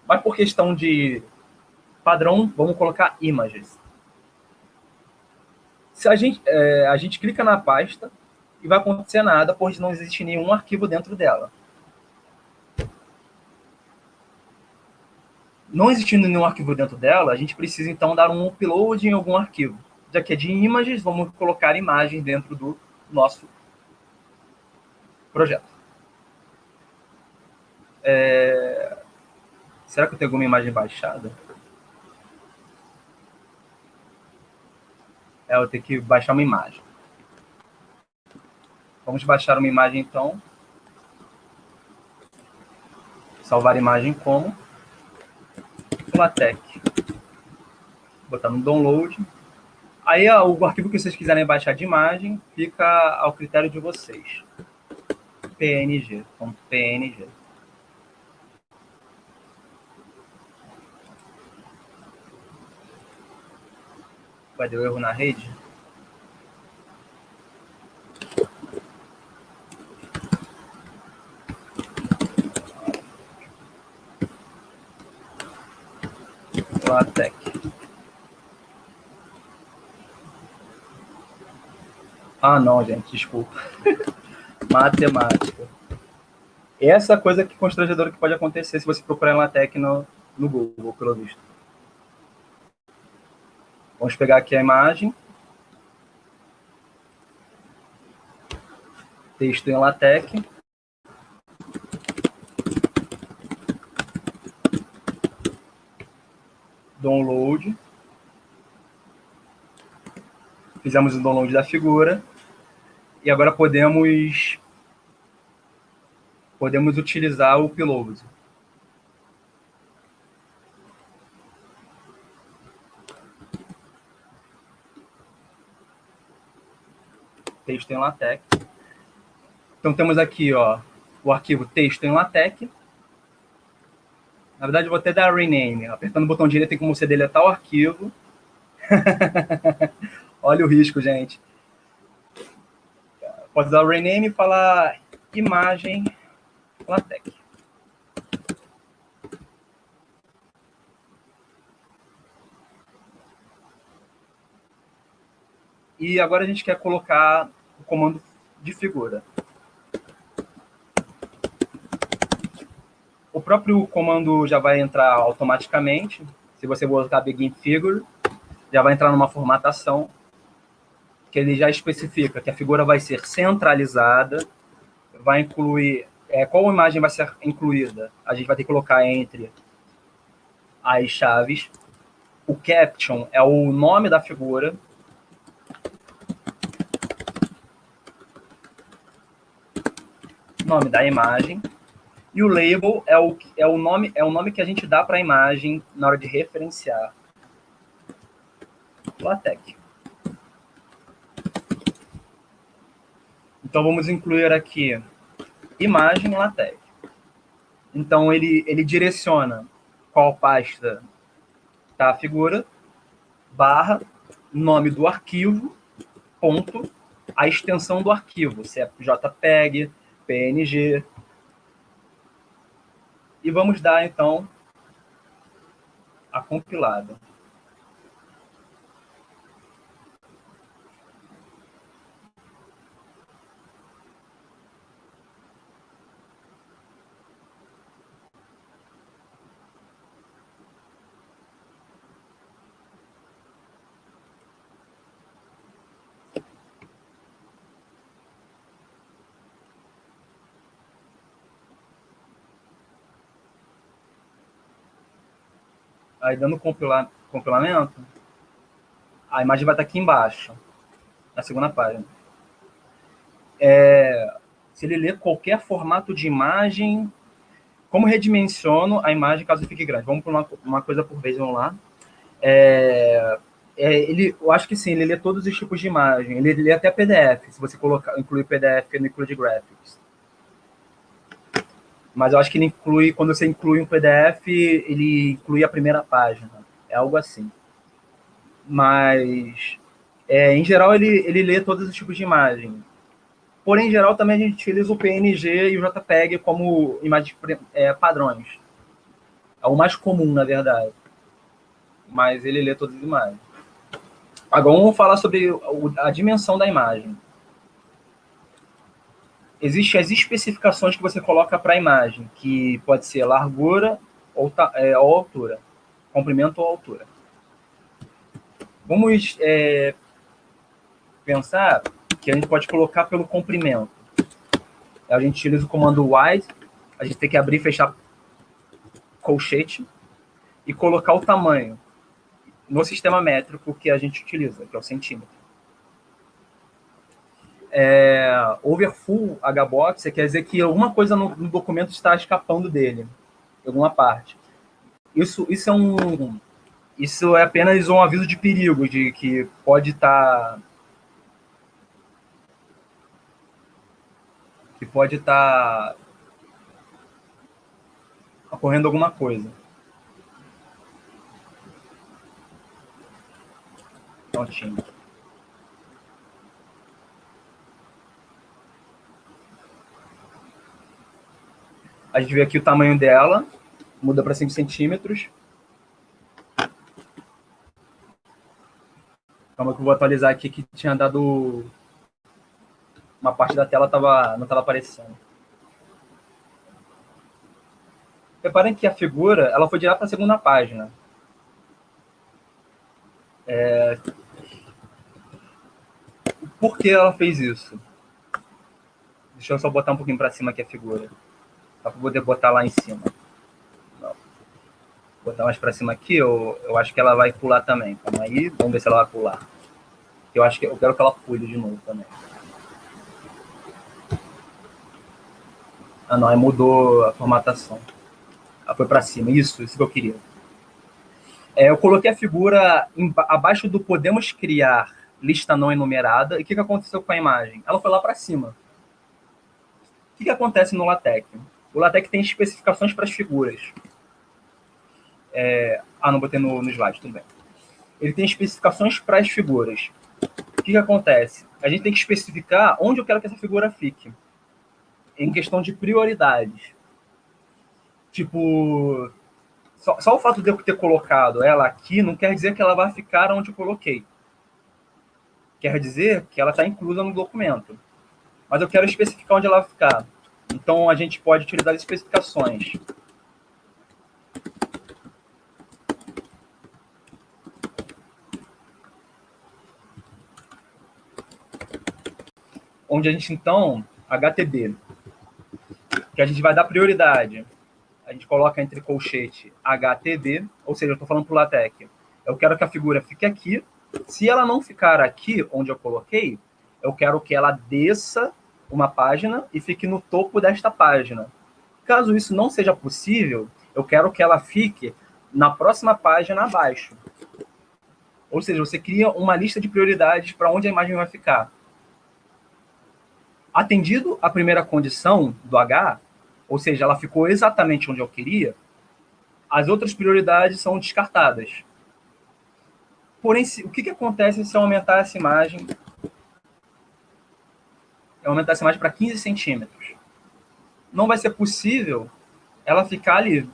Mas por questão de padrão, vamos colocar images. Se a gente clica na pasta e vai acontecer nada, pois não existe nenhum arquivo dentro dela. Não existindo nenhum arquivo dentro dela, a gente precisa então dar um upload em algum arquivo. Já que é de images, vamos colocar imagens dentro do nosso projeto. Será que eu tenho alguma imagem baixada? Eu tenho que baixar uma imagem. Vamos baixar uma imagem então. Salvar a imagem como LaTeX. Botar no download. Aí o arquivo que vocês quiserem baixar de imagem fica ao critério de vocês. .png. Vai dar erro na rede? LaTeX. Ah, não, gente, desculpa. Matemática. Essa coisa que constrangedora que pode acontecer se você procurar em LaTeX no Google, pelo visto. Vamos pegar aqui a imagem. Texto em LaTeX. Download. Fizemos o download da figura. E agora podemos utilizar o upload. Texto em LaTeX. Então temos aqui, ó, o arquivo texto em LaTeX. Na verdade, eu vou até dar rename. Apertando o botão direito tem como você deletar o arquivo. Olha o risco, gente. Pode dar o rename e falar imagem LaTeX. E agora a gente quer colocar o comando de figura. O próprio comando já vai entrar automaticamente. Se você colocar Begin Figure, já vai entrar numa formatação que ele já especifica que a figura vai ser centralizada, vai incluir qual imagem vai ser incluída. A gente vai ter que colocar entre as chaves. O caption é o nome da figura. Nome da imagem. E o label é o nome que a gente dá para a imagem na hora de referenciar. LaTeX. Então vamos incluir aqui imagem LaTeX. Então ele direciona qual pasta está a figura, barra, nome do arquivo, ponto, a extensão do arquivo, se é JPEG, PNG. E vamos dar, então, a compilada. Aí, dando compilamento, a imagem vai estar aqui embaixo, na segunda página. Se ele ler qualquer formato de imagem, como redimensiono a imagem caso fique grande? Vamos por uma coisa por vez, vamos lá. Eu acho que sim, ele lê todos os tipos de imagem. Ele lê até PDF, se você incluir PDF no Include Graphics. Mas eu acho que ele inclui, quando você inclui um PDF, ele inclui a primeira página. É algo assim. Mas, em geral, ele lê todos os tipos de imagem. Porém, em geral, também a gente utiliza o PNG e o JPEG como imagens padrões. É o mais comum, na verdade. Mas ele lê todas as imagens. Agora vamos falar sobre a dimensão da imagem. Existem as especificações que você coloca para a imagem, que pode ser largura ou altura, comprimento ou altura. Vamos pensar que a gente pode colocar pelo comprimento. A gente utiliza o comando wide, a gente tem que abrir e fechar colchete e colocar o tamanho no sistema métrico que a gente utiliza, que é o centímetro. Overfull HBox quer dizer que alguma coisa no documento está escapando dele, alguma parte. Isso é apenas um aviso de perigo, de que pode estar pode estar ocorrendo alguma coisa. Prontinho. A gente vê aqui o tamanho dela, muda para 5 centímetros. Calma que eu vou atualizar aqui, que tinha dado... Uma parte da tela não estava aparecendo. Reparem que a figura ela foi direto para a segunda página. Por que ela fez isso? Deixa eu só botar um pouquinho para cima aqui a figura. Para poder botar lá em cima. Não. Botar mais para cima aqui, eu acho que ela vai pular também. Calma aí, vamos ver se ela vai pular. Eu quero que ela pule de novo também. Ah, não, aí mudou a formatação. Ela foi para cima. Isso que eu queria. Eu coloquei a figura abaixo do podemos criar lista não enumerada. E o que aconteceu com a imagem? Ela foi lá para cima. O que acontece no LaTeX? O LaTeX tem especificações para as figuras. Não botei no slide, tudo bem. Ele tem especificações para as figuras. O que acontece? A gente tem que especificar onde eu quero que essa figura fique. Em questão de prioridades. Tipo, só o fato de eu ter colocado ela aqui não quer dizer que ela vai ficar onde eu coloquei. Quer dizer que ela está inclusa no documento. Mas eu quero especificar onde ela vai ficar. Então, a gente pode utilizar as especificações. Onde a gente, então, HTB, que a gente vai dar prioridade. A gente coloca entre colchete HTB, ou seja, eu estou falando para o LaTeX. Eu quero que a figura fique aqui. Se ela não ficar aqui, onde eu coloquei, eu quero que ela desça uma página e fique no topo desta página. Caso isso não seja possível, eu quero que ela fique na próxima página abaixo. Ou seja, você cria uma lista de prioridades para onde a imagem vai ficar. Atendido a primeira condição do H, ou seja, ela ficou exatamente onde eu queria, as outras prioridades são descartadas. Porém, o que acontece se eu aumentar essa imagem? Eu aumentar essa imagem para 15 centímetros. Não vai ser possível ela ficar ali.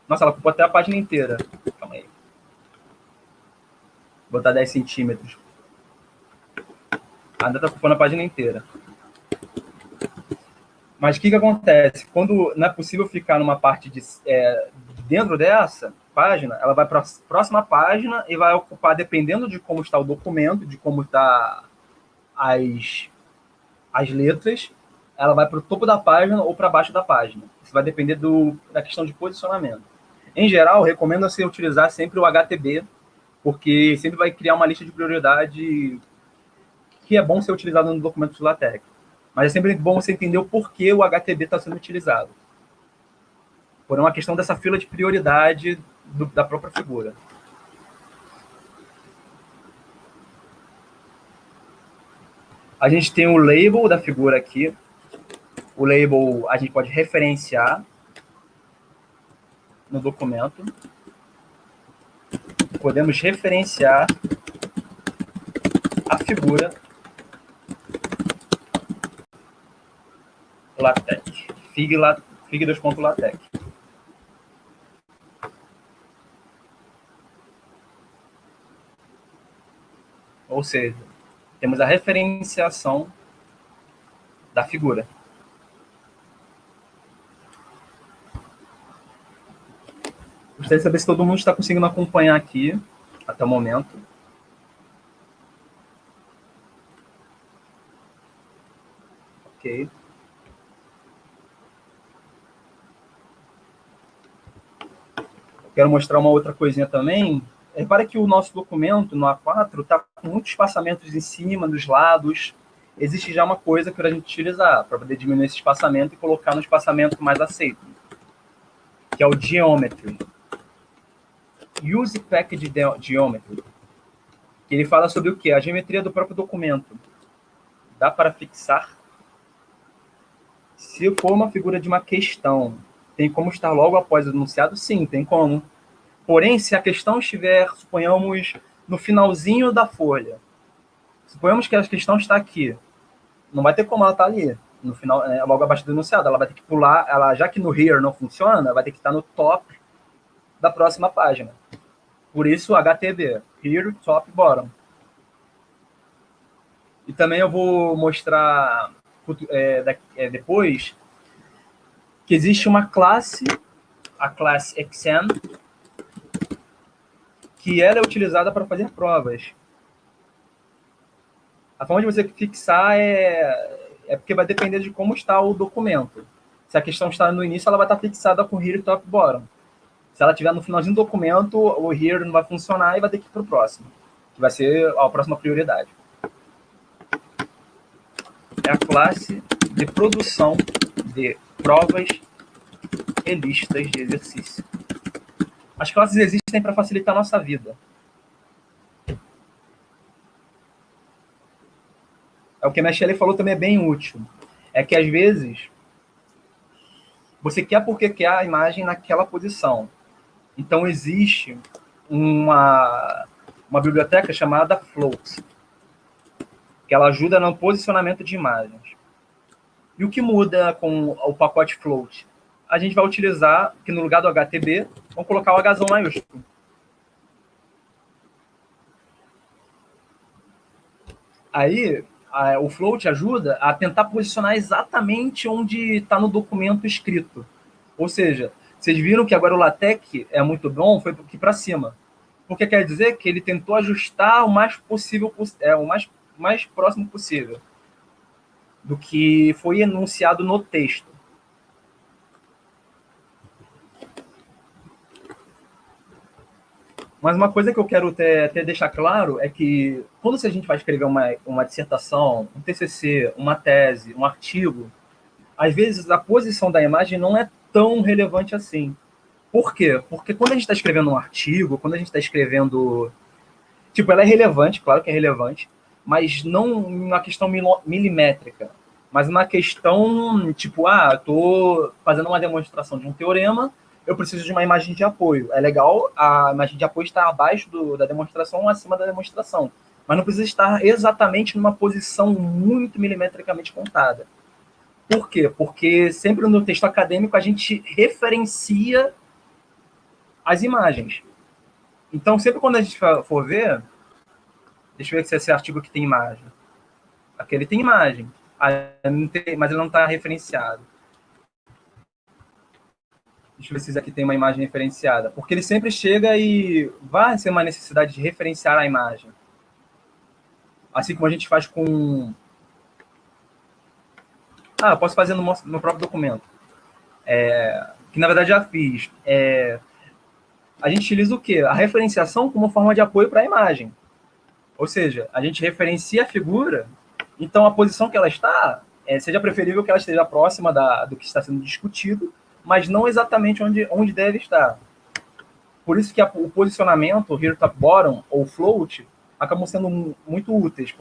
Nossa, ela ocupou até a página inteira. Calma aí. Vou botar 10 centímetros. Ainda está ocupando a página inteira. Mas o que acontece? Quando não é possível ficar numa parte dentro dessa página, ela vai para a próxima página e vai ocupar, dependendo de como está o documento, de como está as letras, ela vai para o topo da página ou para baixo da página. Isso vai depender da questão de posicionamento. Em geral, recomendo você utilizar sempre o HTB, porque sempre vai criar uma lista de prioridade que é bom ser utilizado no documento de LaTeX. Mas é sempre bom você entender o porquê o HTB está sendo utilizado. Por uma questão dessa fila de prioridade da própria figura. A gente tem o label da figura aqui. O label a gente pode referenciar no documento. Podemos referenciar a figura LaTeX. Fig2.latex. Ou seja, temos a referenciação da figura. Gostaria de saber se todo mundo está conseguindo acompanhar aqui até o momento. Ok. Quero mostrar uma outra coisinha também. Repara que o nosso documento, no A4, está com muitos espaçamentos em cima, dos lados. Existe já uma coisa para a gente utilizar, para poder diminuir esse espaçamento e colocar no espaçamento mais aceito, que é o Geometry. Use Package Geometry. Que ele fala sobre o quê? A geometria do próprio documento. Dá para fixar Se for uma figura de uma questão, tem como estar logo após o enunciado? Sim, tem como. Porém, se a questão estiver, suponhamos, no finalzinho da folha, suponhamos que a questão está aqui, não vai ter como ela estar ali, no final, logo abaixo do enunciado, ela vai ter que pular, ela, já que no here não funciona, vai ter que estar no top da próxima página. Por isso, HTB, here, top, bottom. E também eu vou mostrar depois que existe uma classe, a classe exam, que ela é utilizada para fazer provas. A forma de você fixar é porque vai depender de como está o documento. Se a questão está no início, ela vai estar fixada com here, top, bottom. Se ela estiver no finalzinho do documento, o here não vai funcionar e vai ter que ir para o próximo, que vai ser a próxima prioridade. É a classe de produção de provas e listas de exercício. As classes existem para facilitar a nossa vida. É o que a Michelle falou, também é bem útil. É que, às vezes, você quer porque quer a imagem naquela posição. Então, existe uma biblioteca chamada Float, que ela ajuda no posicionamento de imagens. E o que muda com o pacote Float? A gente vai utilizar, que no lugar do HTB, vamos colocar o Hzão maiúsculo. Aí, o Float ajuda a tentar posicionar exatamente onde está no documento escrito. Ou seja, vocês viram que agora o LaTeX é muito bom, foi aqui para cima. Porque quer dizer que ele tentou ajustar o mais possível, o mais próximo possível do que foi enunciado no texto. Mas uma coisa que eu quero até deixar claro é que quando a gente vai escrever uma dissertação, um TCC, uma tese, um artigo, às vezes a posição da imagem não é tão relevante assim. Por quê? Porque quando a gente está escrevendo um artigo, quando a gente está escrevendo... Tipo, ela é relevante, claro que é relevante, mas não uma questão milimétrica, mas uma questão, tipo, estou fazendo uma demonstração de um teorema, eu preciso de uma imagem de apoio. É legal a imagem de apoio estar abaixo da demonstração ou acima da demonstração, mas não precisa estar exatamente numa posição muito milimetricamente contada. Por quê? Porque sempre no texto acadêmico a gente referencia as imagens. Então, sempre quando a gente for ver, deixa eu ver se esse artigo aqui tem imagem. Aquele tem imagem, mas ele não está referenciado. Deixa eu ver se esse aqui tem uma imagem referenciada. Porque ele sempre chega e vai ser uma necessidade de referenciar a imagem. Assim como a gente faz com... eu posso fazer no meu próprio documento. Que, na verdade, já fiz. A gente utiliza o quê? A referenciação como forma de apoio para a imagem. Ou seja, a gente referencia a figura, então a posição que ela está, seja preferível que ela esteja próxima do que está sendo discutido, mas não exatamente onde deve estar. Por isso que o posicionamento, o here, top, bottom, ou float, acabam sendo muito úteis,